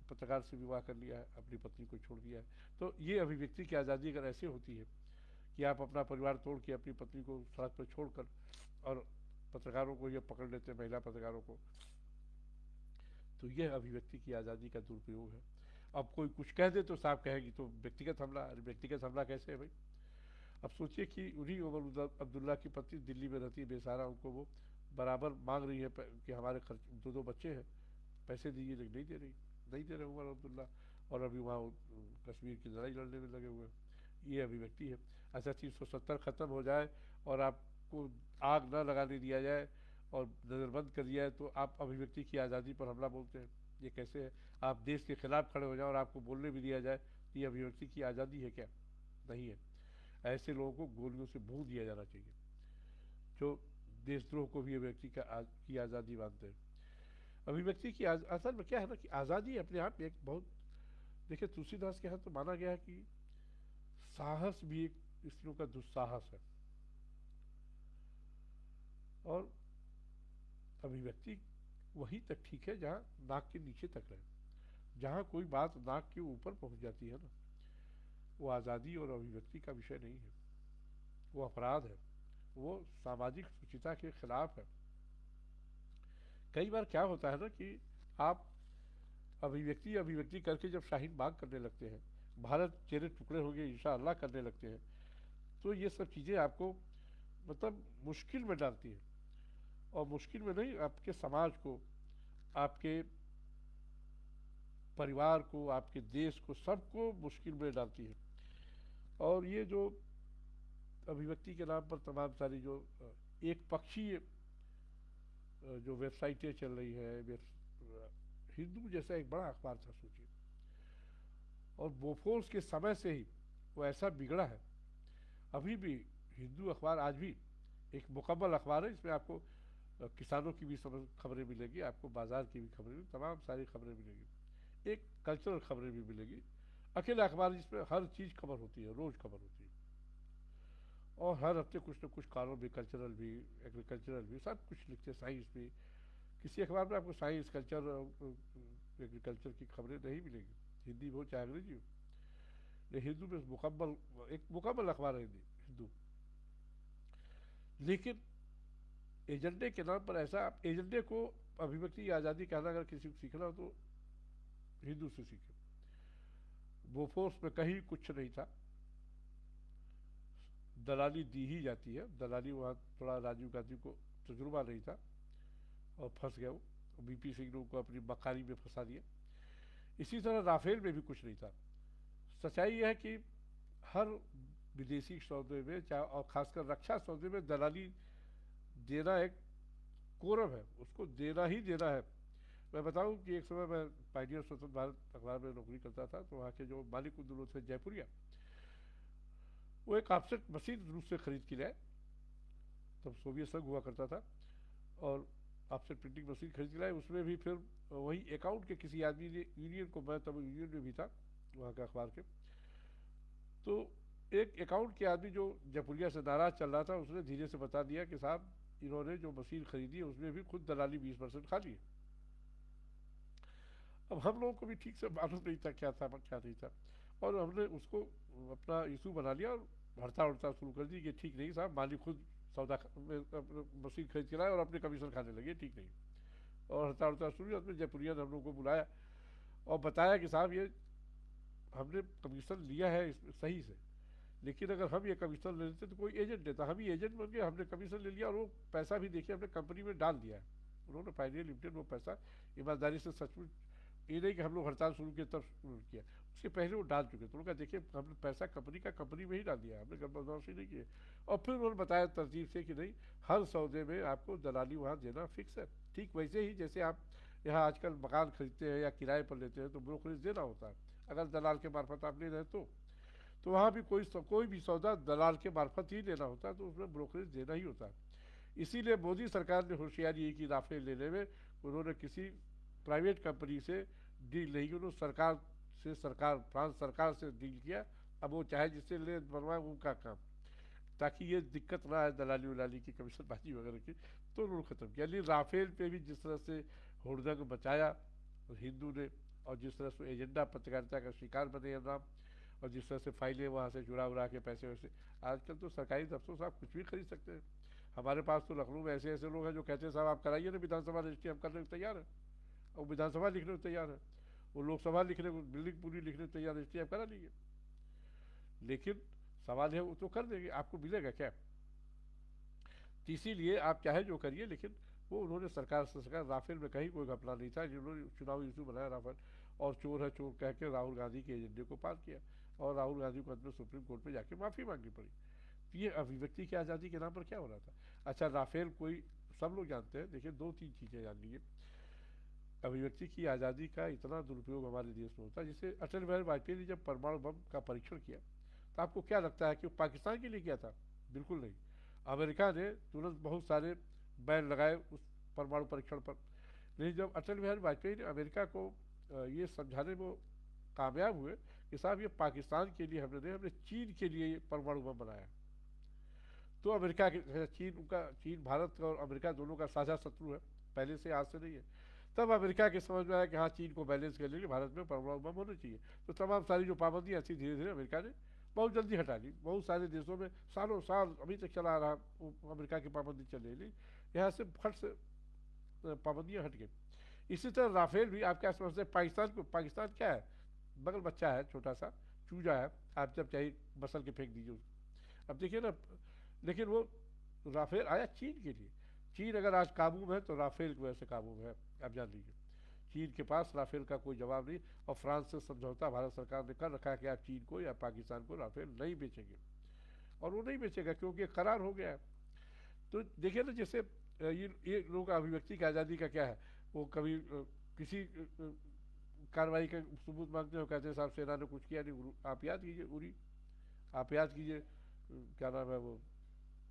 पत्रकार से विवाह कर लिया है, अपनी पत्नी को छोड़ दिया है। तो ये अभिव्यक्ति की आज़ादी अगर ऐसे होती है कि आप अपना परिवार तोड़ के अपनी पत्नी को सड़क पर छोड़कर और पत्रकारों को ये पकड़ लेते हैं, महिला पत्रकारों को, तो यह अभिव्यक्ति की आज़ादी का दुरुपयोग है। अब कोई कुछ कह दे तो साहब कहेगी तो व्यक्तिगत हमला। अरे व्यक्तिगत हमला कैसे है भाई? अब सोचिए कि उन्हीं उमर अब्दुल्ला की पत्नी दिल्ली में रहती है बेसहारा, उनको वो बराबर मांग रही है कि हमारे खर्च, दो बच्चे हैं, पैसे दीजिए, लेकिन नहीं दे रही, नहीं दे रहे उमर अब्दुल्ला, और अभी वहाँ कश्मीर की लड़ाई लड़ने में लगे हुए हैं। ये अभिव्यक्ति है। अच्छा 370 ख़त्म हो जाए और आपको आग न लगाने दिया जाए और नज़रबंद कर दिया है, तो आप अभिव्यक्ति की आज़ादी पर हमला बोलते हैं। ये कैसे है? आप देश के खिलाफ खड़े हो जाए और आपको बोलने भी दिया जाए, तो ये अभिव्यक्ति की आज़ादी है क्या? नहीं है। ऐसे लोगों को गोलियों से भून दिया जाना चाहिए, जो देशद्रोह को भी अभिव्यक्ति की आज़ादी मानते हैं। अभिव्यक्ति की असल में क्या है ना कि आज़ादी अपने आप में एक बहुत, देखिए तुलसीदास के यहाँ तो माना गया है कि साहस भी एक स्त्रियों का दुस्साहस है, और अभिव्यक्ति वहीं तक ठीक है जहाँ नाक के नीचे तक रहे। जहाँ कोई बात नाक के ऊपर पहुँच जाती है ना, वो आज़ादी और अभिव्यक्ति का विषय नहीं है, वो अपराध है, वो सामाजिक शुचिता के खिलाफ है। कई बार क्या होता है ना कि आप अभिव्यक्ति अभिव्यक्ति करके जब शाहीन बाग करने लगते हैं, भारत तेरे टुकड़े होंगे इंशाअल्लाह करने लगते हैं, तो ये सब चीज़ें आपको मतलब मुश्किल में डालती हैं। और मुश्किल में नहीं, आपके समाज को, आपके परिवार को, आपके देश को, सबको मुश्किल में डालती है। और ये जो अभिव्यक्ति के नाम पर तमाम सारी जो एक पक्षीय जो वेबसाइटें चल रही है, हिंदू जैसा एक बड़ा अखबार था सोचिए, और बोफोर्स के समय से ही वो ऐसा बिगड़ा है। अभी भी हिंदू अखबार आज भी एक मुकम्मल अखबार है, इसमें आपको किसानों की भी खबरें मिलेगी, आपको बाजार की भी खबरें, तमाम सारी खबरें मिलेगी, एक कल्चरल खबरें भी मिलेगी। अकेला अखबार जिसमें हर चीज़ खबर होती है, रोज़ खबर होती है, और हर हफ्ते कुछ न कुछ कानून भी, कल्चरल भी, एग्रीकल्चरल भी, सब कुछ लिखते हैं, साइंस भी। किसी अखबार में आपको साइंस, कल्चर, एग्रीकल्चर की खबरें नहीं मिलेगी, हिंदी हो चाहे अंग्रेजी हो। लेकिन हिंदू में मुकम्मल, एक मुकम्मल अखबार है हिंदू। लेकिन एजेंडे के नाम पर ऐसा, एजेंडे को अभिव्यक्ति की आज़ादी कहना अगर किसी को सीखना हो तो हिंदू से सीखे। बोफोर्स में कहीं कुछ नहीं था, दलाली दी ही जाती है। दलाली वहाँ थोड़ा राजीव गांधी को तजुर्बा नहीं था और फंस गया वो, बीपी सिंह ने उनको अपनी मक्कारी में फंसा दिया। इसी तरह राफेल में भी कुछ नहीं था। सच्चाई यह है कि हर विदेशी सौदे में, चाहे और खासकर रक्षा सौदे में, दलाली देना एक कोरम है, उसको देना ही देना है। मैं बताऊं कि एक समय मैं पायनियर स्वतंत्र भारत अखबार में नौकरी करता था, तो वहाँ के जो मालिक उद्योग थे जयपुरिया, वो एक ऑफसेट मशीन रूस से खरीद के लाए, तब सोवियत संघ हुआ करता था, और ऑफसेट प्रिंटिंग मशीन खरीद के लाए। उसमें भी फिर वही अकाउंट के किसी आदमी ने यूनियन को, मैं तब यूनियन में भी था वहाँ के अखबार के, तो एक अकाउंट के आदमी जो जयपुरिया से नाराज चल रहा था, उसने धीरे से बता दिया कि साहब इन्होंने जो मशीन खरीदी है उसमें भी खुद दलाली 20% खा ली है। अब हम लोगों को भी ठीक से मालूम नहीं था क्या था क्या नहीं था, और हमने उसको अपना इशू बना लिया और हड़ताल हड़ताल शुरू कर दी कि ठीक नहीं साहब, मालिक खुद सौदा मशीन खरीद के लाए और अपने कमीशन खाने लगे, ठीक नहीं। और हड़ताल हड़ताल शुरू हुई। उसमें जयपुरिया ने हम लोग को बुलाया और बताया कि साहब ये हमने कमीशन लिया है सही से, लेकिन अगर हम ये कमीशन ले लेते तो कोई एजेंट देता, हम ही एजेंट बन गए, हमने कमीशन ले लिया और वो पैसा भी देखिए हमने कंपनी में डाल दिया है। उन्होंने पायनियर लिमिटेड वो पैसा ईमानदारी से, सचमुच ये नहीं कि हम लोग हड़ताल शुरू किए तब शुरू किया, उसके पहले वो डाल चुके, तो उन्होंने कहा देखिए हमने पैसा कंपनी का कंपनी में ही डाल दिया, हमने बदमाशी नहीं की। और फिर उन्होंने बताया तरतीब से कि नहीं, हर सौदे में आपको दलाली वहाँ देना फिक्स है। ठीक वैसे ही जैसे आप यहाँ आजकल मकान खरीदते हैं या किराए पर लेते हैं तो ब्रोकरेज देना होता है, अगर दलाल के मार्फत आप ले रहे तो वहाँ भी कोई भी सौदा दलाल के मार्फत ही लेना होता है, तो उसमें ब्रोकरेज देना ही होता है। इसीलिए मोदी सरकार ने होशियारी ये की, राफेल लेने में उन्होंने किसी प्राइवेट कंपनी से डील नहीं की, उन्होंने फ्रांस सरकार से डील किया। अब वो चाहे जिससे ले बनवाए उनका काम, ताकि ये दिक्कत ना आए दलाली उलाली की, कमीशनबाजी वगैरह की, तो उन्होंने ख़त्म किया। लेकिन राफेल पे भी जिस तरह से हुड़दंग बचाया हिंदू ने, और जिस तरह से एजेंडा पत्रकारिता का शिकार बने नाम, और जिस तरह से फाइलें वहाँ से चुरा उड़ा के पैसे वैसे, आजकल तो सरकारी दफ्तरों से आप कुछ भी खरीद सकते हैं। हमारे पास तो लखनऊ में ऐसे ऐसे लोग हैं जो कहते हैं साहब आप कराइए ना विधानसभा रजिस्ट्री, हम करने को तैयार है, और विधानसभा लिखने को तैयार है, वो लोकसभा लिखने को, बिल्डिंग पूरी लिखने को तैयार, रजिस्ट्री आप करा लीजिए। लेकिन सवाल है वो तो कर देंगे, आपको मिलेगा क्या? तो इसीलिए आप चाहे जो करिए, लेकिन वो उन्होंने सरकार राफेल में कहीं कोई घपला नहीं था, जिन्होंने चुनावी इशू बनाया राफेल, और चोर है चोर कह के राहुल गांधी के एजेंडे को पार किया, और राहुल गांधी को अंत में सुप्रीम कोर्ट में जाके माफ़ी मांगनी पड़ी। तो ये अभिव्यक्ति की आज़ादी के नाम पर क्या हो रहा था? अच्छा, राफेल कोई, सब लोग जानते हैं, देखिए 2-3 चीज़ें जान लीजिए। अभिव्यक्ति की आज़ादी का इतना दुरुपयोग हमारे देश में होता है, जिसे अटल बिहारी वाजपेयी ने जब परमाणु बम का परीक्षण किया, तो आपको क्या लगता है कि वो पाकिस्तान के लिए किया था? बिल्कुल नहीं। अमेरिका ने तुरंत बहुत सारे बैन लगाए उस परमाणु परीक्षण पर। लेकिन जब अटल बिहारी वाजपेयी ने अमेरिका को ये समझाने में कामयाब हुए कि साहब ये पाकिस्तान के लिए हमने नहीं, हमने चीन के लिए ये परमाणु बम बनाया, तो अमेरिका के, चीन भारत और अमेरिका दोनों का साझा शत्रु है, पहले से आज से नहीं है। तब अमेरिका के समझ में आया कि हाँ चीन को बैलेंस करने के लिए भारत में परमाणु बम होने चाहिए, तो तमाम सारी जो पाबंदियाँ थी धीरे धीरे अमेरिका ने बहुत जल्दी हटा ली। बहुत सारे देशों में सालों साल अभी तक चला रहा अमेरिका की पाबंदी चल रही, यहाँ से फट से पाबंदियाँ हट गई। इसी तरह राफेल भी आप क्या समझते हैं? पाकिस्तान क्या है? बगल बच्चा है, छोटा सा चूजा है, आप जब चाहे मसल के फेंक दीजिए उसको। अब देखिए ना, लेकिन वो राफेल आया चीन के लिए। चीन अगर आज काबू में है तो राफेल की वजह से काबू में है, आप जान लीजिए। चीन के पास राफेल का कोई जवाब नहीं, और फ्रांस से समझौता भारत सरकार ने कर रखा है कि आप चीन को या पाकिस्तान को राफेल नहीं बेचेंगे, और वो नहीं बेचेगा क्योंकि करार हो गया है। तो देखिए ना, जैसे ये लोगों का अभिव्यक्ति की आज़ादी का क्या है, वो कभी किसी कार्रवाई का सबूत मांगते हो, कहते हैं साहब सेना ने कुछ किया नहीं। आप याद कीजिए उरी, आप याद कीजिए क्या नाम है वो,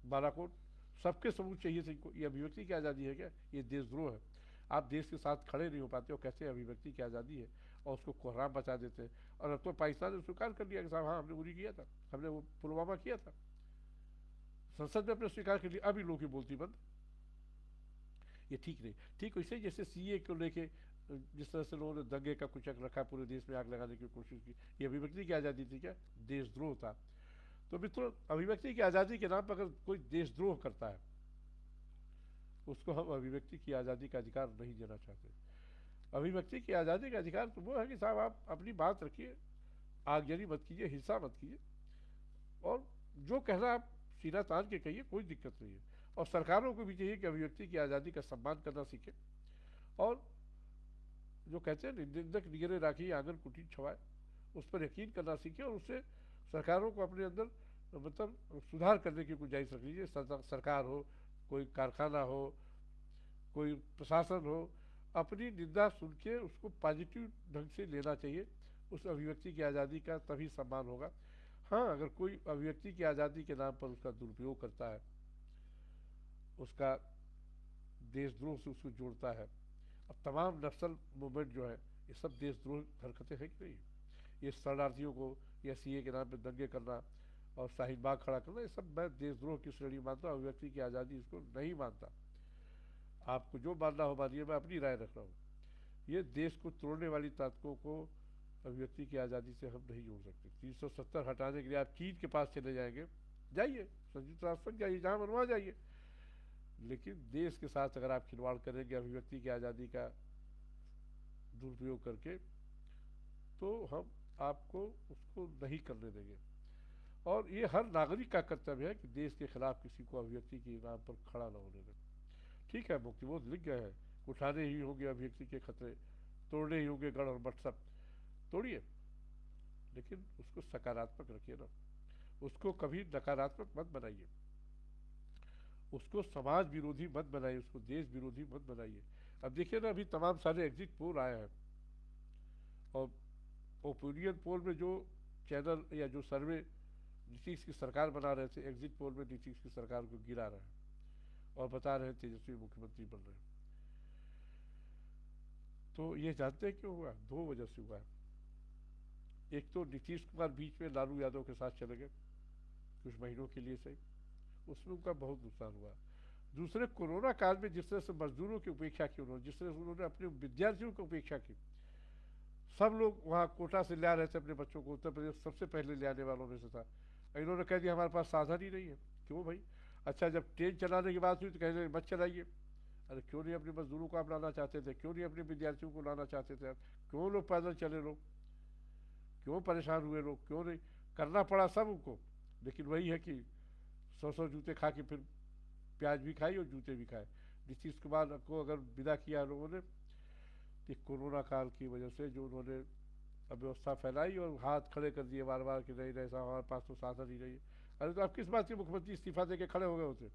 बालाकोट, सबके सबूत चाहिए थे इनको। ये अभिव्यक्ति की आज़ादी है क्या? ये देशद्रोह है। आप देश के साथ खड़े नहीं हो पाते हो, कैसे अभिव्यक्ति की आज़ादी है, और उसको कोहराम बचा देते हैं। और अब तो पाकिस्तान ने स्वीकार कर लिया कि साहब हाँ हमने उरी किया था, हमने वो पुलवामा किया था, संसद में अपने स्वीकार कर लिया, अभी लोग की बोलती बंद। ये ठीक नहीं। ठीक वैसे जैसे सीए को लेके जिस तरह से लोगों ने दंगे का कुचक रखा, पूरे देश में आग लगाने की कोशिश की, ये अभिव्यक्ति की आज़ादी थी क्या? देशद्रोह था। तो मित्रों, अभिव्यक्ति की आज़ादी के नाम पर अगर कोई देशद्रोह करता है, उसको हम अभिव्यक्ति की आज़ादी का अधिकार नहीं देना चाहते। अभिव्यक्ति की आज़ादी का अधिकार तो वो है कि साहब आप अपनी बात रखिए, आगजनी मत कीजिए, हिंसा मत कीजिए, और जो कहना आप सीना तान के कहिए, कोई दिक्कत नहीं है। और सरकारों को भी चाहिए कि अभिव्यक्ति की आज़ादी का सम्मान करना सीखे, और जो कहते हैं निंदक निगरे राखी आंगन कुटीर छवाए, उस पर यकीन करना सीखे, और उससे सरकारों को अपने अंदर मतलब सुधार करने की गुंजाइश रख लीजिए। सरकार हो, कोई कारखाना हो, कोई प्रशासन हो, अपनी निंदा सुन के उसको पॉजिटिव ढंग से लेना चाहिए। उस अभिव्यक्ति की आज़ादी का तभी सम्मान होगा। हाँ, अगर कोई अभिव्यक्ति की आज़ादी के नाम पर उसका दुरुपयोग करता है, उसका देशद्रोह से उसको जोड़ता है, अब तमाम नक्सल मूवमेंट जो है ये सब देशद्रोह हरकतें हैं कि नहीं? ये शरणार्थियों को या सीए के नाम पर दंगे करना और शाहीन बाग खड़ा करना, ये सब मैं देशद्रोह की श्रेणी मानता हूँ, अभिव्यक्ति की आज़ादी इसको नहीं मानता। आपको जो मानना हो मानिए, मैं अपनी राय रख रहा हूँ। ये देश को तोड़ने वाली ताकतों को अभिव्यक्ति की आज़ादी से हम नहीं जोड़ सकते। 370 हटाने के लिए आप चीन के पास चले जाएंगे, जाइए, संयुक्त राष्ट्र संघ जाइए, जहाँ बनवा जाइए, लेकिन देश के साथ अगर आप खिलवाड़ करेंगे अभिव्यक्ति की आज़ादी का दुरुपयोग करके, तो हम आपको उसको नहीं करने देंगे। और ये हर नागरिक का कर्तव्य है कि देश के खिलाफ किसी को अभिव्यक्ति के नाम पर खड़ा न होने दें। ठीक है, मुक्तिबोध लिख गए हैं, उठाने ही होंगे अभिव्यक्ति के खतरे, तोड़ने ही होंगे गढ़ और मठ, सब तोड़िए, लेकिन उसको सकारात्मक रखिए ना, उसको कभी नकारात्मक मत बनाइए, उसको समाज विरोधी मत बनाइए, उसको देश विरोधी मत बनाइए। अब देखिए ना, अभी तमाम सारे एग्जिट पोल आए हैं, और ओपिनियन पोल में जो चैनल या जो सर्वे नीतीश की सरकार बना रहे थे, एग्जिट पोल में नीतीश की सरकार को गिरा रहे हैं और बता रहे हैं तेजस्वी मुख्यमंत्री बन रहे हैं। तो ये जानते हैं क्यों हुआ? दो वजह से हुआ है। एक तो नीतीश कुमार बीच में लालू यादव के साथ चले गए कुछ महीनों के लिए सही, उसमें उनका बहुत नुकसान हुआ। दूसरे, कोरोना काल में जिस तरह से मजदूरों की उपेक्षा की उन्होंने, जिस तरह से उन्होंने अपने विद्यार्थियों की उपेक्षा की, सब लोग वहाँ कोटा से ला रहे थे अपने बच्चों को, उत्तर प्रदेश सबसे पहले ले आने वालों में से था, इन्होंने कह दिया हमारे पास साधन ही नहीं है। क्यों भाई? अच्छा, जब ट्रेन चलाने की बात हुई तो कह रहे मत चलाइए। अरे क्यों नहीं अपने मजदूरों को आप लाना चाहते थे? क्यों नहीं अपने विद्यार्थियों को लाना चाहते थे? क्यों लोग पैदल चले, लोग क्यों परेशान हुए, लोग क्यों नहीं? करना पड़ा सब उनको, लेकिन वही है कि 100 जूते खा के फिर प्याज भी खाई और जूते भी खाए। नीतीश कुमार को अगर विदा किया लोगों ने, कि कोरोना काल की वजह से जो उन्होंने अव्यवस्था फैलाई और हाथ खड़े कर दिए बार बार कि नहीं नहीं साहब हमारे पास तो साधन ही नहीं है। अरे तो आप किस बात के मुख्यमंत्री इस्तीफा दे के खड़े हो गए होते?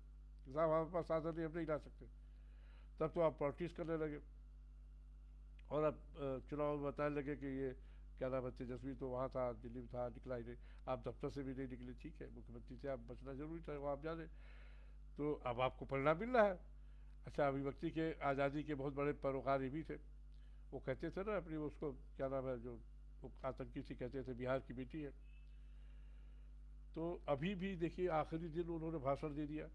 साहब हमारे पास साधन नहीं, हम नहीं ला सकते। तब तो आप पॉलिटिक्स करने लगे, और अब चुनाव में बताने लगे कि ये क्या नाम है, तेजस्वी तो वहाँ था, दिल्ली में था, निकला ही नहीं। आप दफ्तर से भी नहीं निकले, ठीक है, मुख्यमंत्री से आप बचना जरूरी था, वो आप जाने। तो अब आपको परिणाम मिल रहा है। अच्छा, अभिव्यक्ति के आज़ादी के बहुत बड़े पैरोकार भी थे, वो कहते थे ना अपनी, उसको क्या नाम है, जो आतंकी से कहते थे, बिहार की बेटी है। तो अभी भी देखिए आखिरी दिन उन्होंने भाषण दे दिया,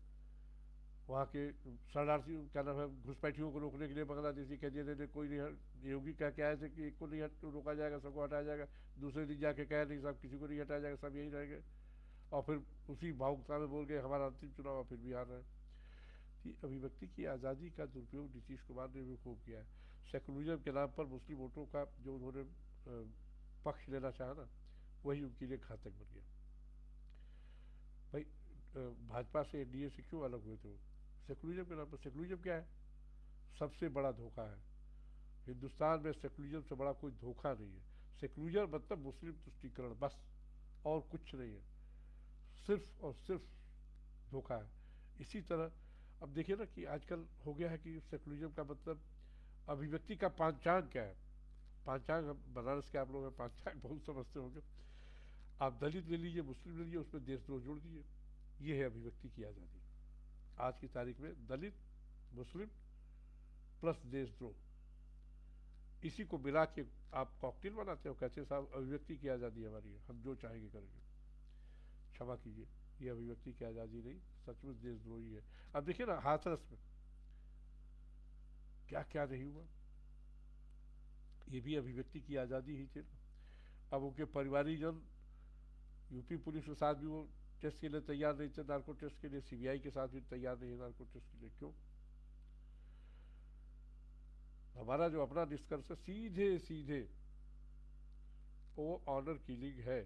वहाँ के शरणार्थी क्या नाम है, घुसपैठियों को रोकने के लिए बांग्लादेशी कह दिया नहीं कोई नहीं, योगी कह के आए थे कि एक को नहीं रोका जाएगा, सबको हटाया जाएगा। दूसरे दिन जाके कहे नहीं साहब किसी को नहीं हटाया जाएगा, सब यही रहेंगे। और फिर उसी भावुकता में बोल गए हमारा अंतिम चुनाव, फिर भी आ रहे हैं। कि अभिव्यक्ति की आज़ादी का दुरुपयोग नीतीश कुमार ने भी खूब किया है। सेकुलरिज्म के नाम पर मुस्लिम वोटों का जो उन्होंने पक्ष लेना चाहा ना, वही उनके लिए घातक बन गया। भाई भाजपा से एनडीए से क्यों अलग हुए थे वो? सेकुलरिज्म के नाम पर। सेकुलरिज्म क्या है? सबसे बड़ा धोखा है हिंदुस्तान में, सेकुलरिज्म से बड़ा कोई धोखा नहीं है। सेकुलरिज्म मतलब मुस्लिम तुष्टीकरण, बस, और कुछ नहीं है, सिर्फ और सिर्फ धोखा है। इसी तरह अब देखिए ना कि आजकल हो गया है कि सेकुलरिज्म का मतलब अभिव्यक्ति का पांचांग क्या है? पांचांग, बनारस के आप लोग हैं, पांचांग बहुत समझते होंगे। आप दलित ले लीजिए, मुस्लिम ले लीजिए, उसमें देशद्रोह जोड़ दीजिए, ये है अभिव्यक्ति की आज़ादी। आज की तारीख में दलित, मुस्लिम प्लस देशद्रोह, इसी को मिला के आप कॉकटेल बनाते हो, कहते हैं साहब अभिव्यक्ति की आज़ादी हमारी है, हम जो चाहेंगे करेंगे। क्षमा कीजिए, ये अभिव्यक्ति की आज़ादी नहीं, सचमुच देशद्रोही है। अब देखिए ना हाथरस में क्या क्या नहीं हुआ, ये भी अभिव्यक्ति की आज़ादी ही थी। अब उनके परिवारीजन यूपी पुलिस के साथ भी वो टेस्ट के लिए तैयार नहीं थे, नार्को टेस्ट के लिए, सीबीआई के साथ भी तैयार नहीं है नार्को टेस्ट के लिए। क्यों? हमारा जो अपना निष्कर्ष है, सीधे सीधे वो ऑनर किलिंग है,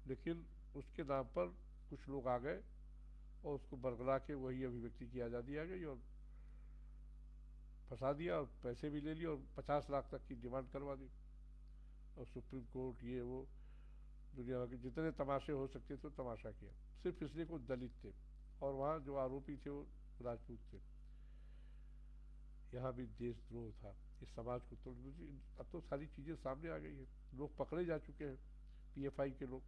लेकिन उसके नाम पर कुछ लोग आ गए और उसको बरगला के वही अभिव्यक्ति की आज़ादी आ गई और फंसा दिया और पैसे भी ले लिए और 50 लाख तक की डिमांड करवा दी। और सुप्रीम कोर्ट ये वो दुनिया के जितने तमाशे हो सकते थे तमाशा किया, सिर्फ इसलिए को दलित थे और वहाँ जो आरोपी थे वो राजपूत थे। यहाँ भी देशद्रोह था, इस समाज को तोड़। अब तो सारी चीज़ें सामने आ गई है, लोग पकड़े जा चुके हैं, पीएफआई के लोग,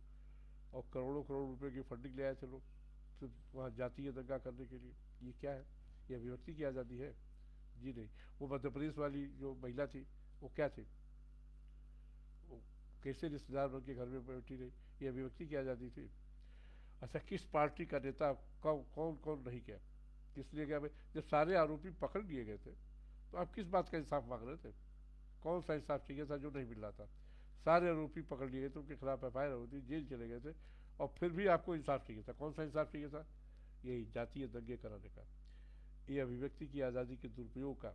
और करोड़ों करोड़ रुपए की फंडिंग ले आए थे लोग सिर्फ वहाँ जातीय दंगा करने के लिए। ये क्या है? ये अभिव्यक्ति की आज़ादी है? जी नहीं। वो मध्य प्रदेश वाली जो महिला थी वो क्या थी? वो कैसे रिश्तेदार बन के घर में बैठी रही? ये अभिव्यक्ति की आज़ादी थी? अच्छा, किस पार्टी का नेता कौन कौन नहीं गया, किस लिए गया भाई? जब सारे आरोपी पकड़ लिए गए थे तो आप किस बात का इंसाफ मांग रहे थे? कौन सा इंसाफ चाहिए था जो नहीं मिल रहा था? सारे आरोपी पकड़ लिए गए थे, उनके खिलाफ एफ आई आर होती, जेल चले गए थे, और फिर भी आपको इंसाफ चाहिए था। कौन सा इंसाफ चाहिए था? यही जातीय दंगे कराने का, ये अभिव्यक्ति की आज़ादी के दुरुपयोग का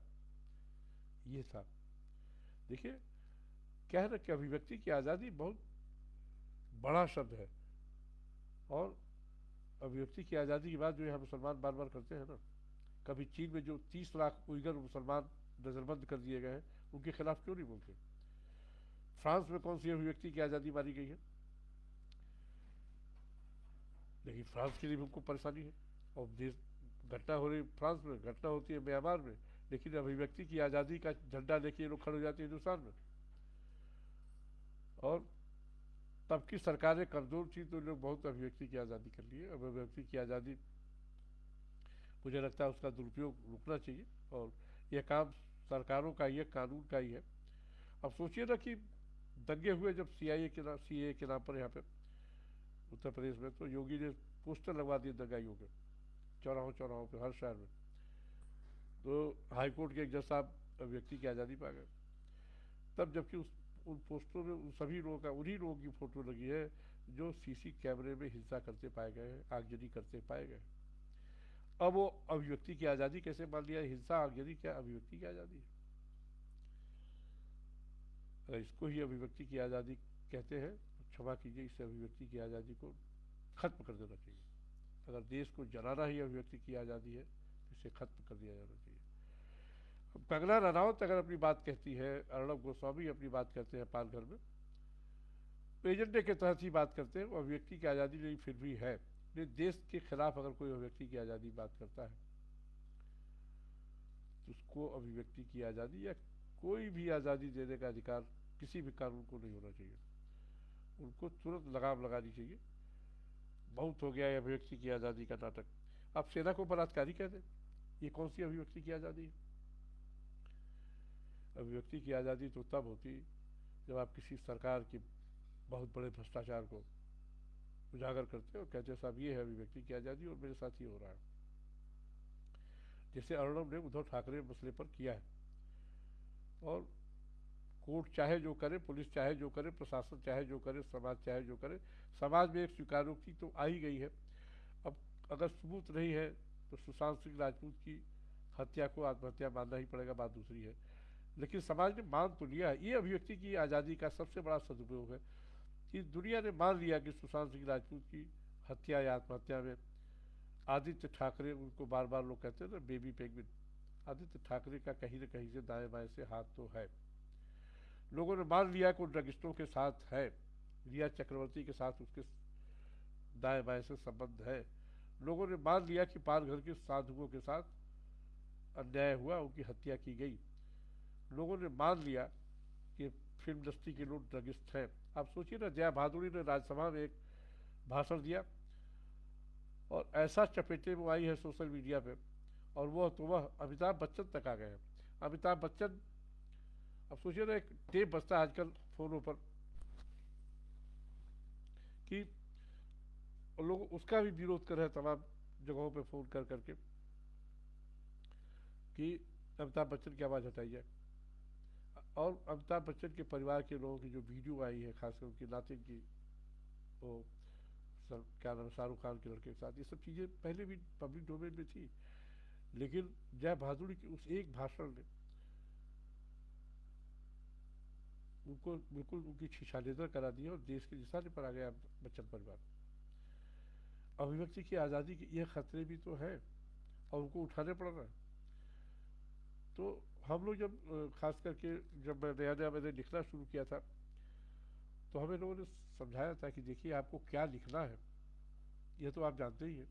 ये था। देखिए, क्या है ना कि अभिव्यक्ति की आज़ादी बहुत बड़ा शब्द है, और अभिव्यक्ति की आज़ादी की बात जो यहाँ मुसलमान बार बार करते हैं ना, कभी चीन में जो 30 लाख उइगर मुसलमान नजरबंद कर दिए गए हैं, उनके खिलाफ क्यों नहीं बोलते? फ्रांस में कौन सी अभिव्यक्ति की आज़ादी मारी गई है? लेकिन फ्रांस के लिए भी उनको परेशानी है, और देश घटना हो रही फ्रांस में, घटना होती है म्यांमार में, लेकिन अभिव्यक्ति की आज़ादी का झंडा लेके ये लोग खड़े हो जाते हैं हिंदुस्तान में। और तब की सरकारें कमजोर थी तो लोग बहुत अभिव्यक्ति की आज़ादी कर लिए। अब अभिव्यक्ति की आज़ादी, मुझे लगता है उसका दुरुपयोग रुकना चाहिए, और यह काम सरकारों का, यह कानून का ही है। अब सोचिए ना कि दंगे हुए जब सीए के नाम पर यहाँ पे उत्तर प्रदेश में, तो योगी ने पोस्टर लगवा दिए दंगाइयों के चौराहों चौराहों पे हर शहर में। तो हाईकोर्ट के एक जज साहब अभिव्यक्ति की आज़ादी पा गए तब, जबकि उन पोस्टरों में उन सभी लोगों का, उन्हीं लोगों की फोटो लगी है जो सीसी कैमरे में हिंसा करते पाए गए हैं, आगजनी करते पाए गए। अब वो अभिव्यक्ति की आज़ादी कैसे मान लिया? हिंसा आगजनी क्या अभिव्यक्ति की आज़ादी है? अगर इसको ही अभिव्यक्ति की आज़ादी कहते हैं तो क्षमा कीजिए, इस अभिव्यक्ति की आज़ादी को खत्म कर देना चाहिए। अगर देश को जलाना ही अभिव्यक्ति की आज़ादी है तो इसे खत्म कर दिया जाना चाहिए। अब कंगना रनावत अगर अपनी बात कहती है, अर्णब गोस्वामी अपनी बात करते हैं पालघर में, तो एजेंडे के तहत ही बात करते हैं, वो अभिव्यक्ति की आज़ादी नहीं फिर भी है। लेकिन देश के खिलाफ अगर कोई अभिव्यक्ति की आज़ादी बात करता है तो उसको अभिव्यक्ति की आज़ादी या कोई भी आज़ादी देने का अधिकार किसी भी कानून को नहीं होना चाहिए। उनको तुरंत लगाम लगानी चाहिए। बहुत हो गया है अभिव्यक्ति की आज़ादी का नाटक। आप सेना को बलात्कारी कह दें, ये कौन सी अभिव्यक्ति की आज़ादी है? अभिव्यक्ति की आज़ादी तो तब होती जब आप किसी सरकार के बहुत बड़े भ्रष्टाचार को उजागर करते हो और कहते हैं साहब ये है अभिव्यक्ति की आज़ादी और मेरे साथ ये हो रहा है, जैसे अर्णब ने उद्धव ठाकरे मसले पर किया है। और कोर्ट चाहे जो करे, पुलिस चाहे जो करे, प्रशासन चाहे जो करे, समाज चाहे जो करे, समाज में एक स्वीकारोक्ति तो आ ही गई है। अब अगर सबूत नहीं है तो सुशांत सिंह राजपूत की हत्या को आत्महत्या मानना ही पड़ेगा, बात दूसरी है। लेकिन समाज ने मान तो लिया है। ये अभिव्यक्ति की आज़ादी का सबसे बड़ा सदुपयोग है कि दुनिया ने मान लिया कि सुशांत सिंह राजपूत की हत्या या आत्महत्या में आदित्य ठाकरे, उनको बार बार लोग कहते हैं ना बेबी पेंगुइन, आदित्य ठाकरे का कहीं न कहीं से दाएं बाएं से हाथ तो है। लोगों ने मान लिया कि वो ड्रगिस्टों के साथ है, रिया चक्रवर्ती के साथ उसके दाएं बाएं से संबंध है। लोगों ने मान लिया कि पालघर के साधुओं के साथ अन्याय हुआ, उनकी हत्या की गई। लोगों ने मान लिया कि फिल्म इंडस्ट्री के लोग ड्रगिस्ट हैं। आप सोचिए ना, जया भादुड़ी ने राज्यसभा में एक भाषण दिया और ऐसा चपेटे में आई है सोशल मीडिया पे, और वह अमिताभ बच्चन तक आ गए हैं। अमिताभ बच्चन, अब सोचिए ना, एक टेप बजता है आजकल फोनों पर कि लोग उसका भी विरोध कर रहे हैं तमाम जगहों पे फोन कर करके कि अमिताभ बच्चन की आवाज़ हटाई जाए। और अमिताभ बच्चन के परिवार के लोगों की जो वीडियो आई है, खासकर उनकी नातिन की, वो क्या नाम, शाहरुख खान के लड़के के साथ, ये सब चीज़ें पहले भी पब्लिक डोमेन में थी। लेकिन जया भादुड़ी की उस एक भाषण ने उनको बिल्कुल उनकी छिछालेदर करा दिया और देश के निशाने पर आ गया बच्चन परिवार। अभिव्यक्ति की आज़ादी के ये खतरे भी तो है और उनको उठाने पड़ रहा है। तो हम लोग जब खास करके जब मैं नया नया मैंने लिखना शुरू किया था, तो हमें लोगों ने समझाया था कि देखिए आपको क्या लिखना है ये तो आप जानते ही हैं।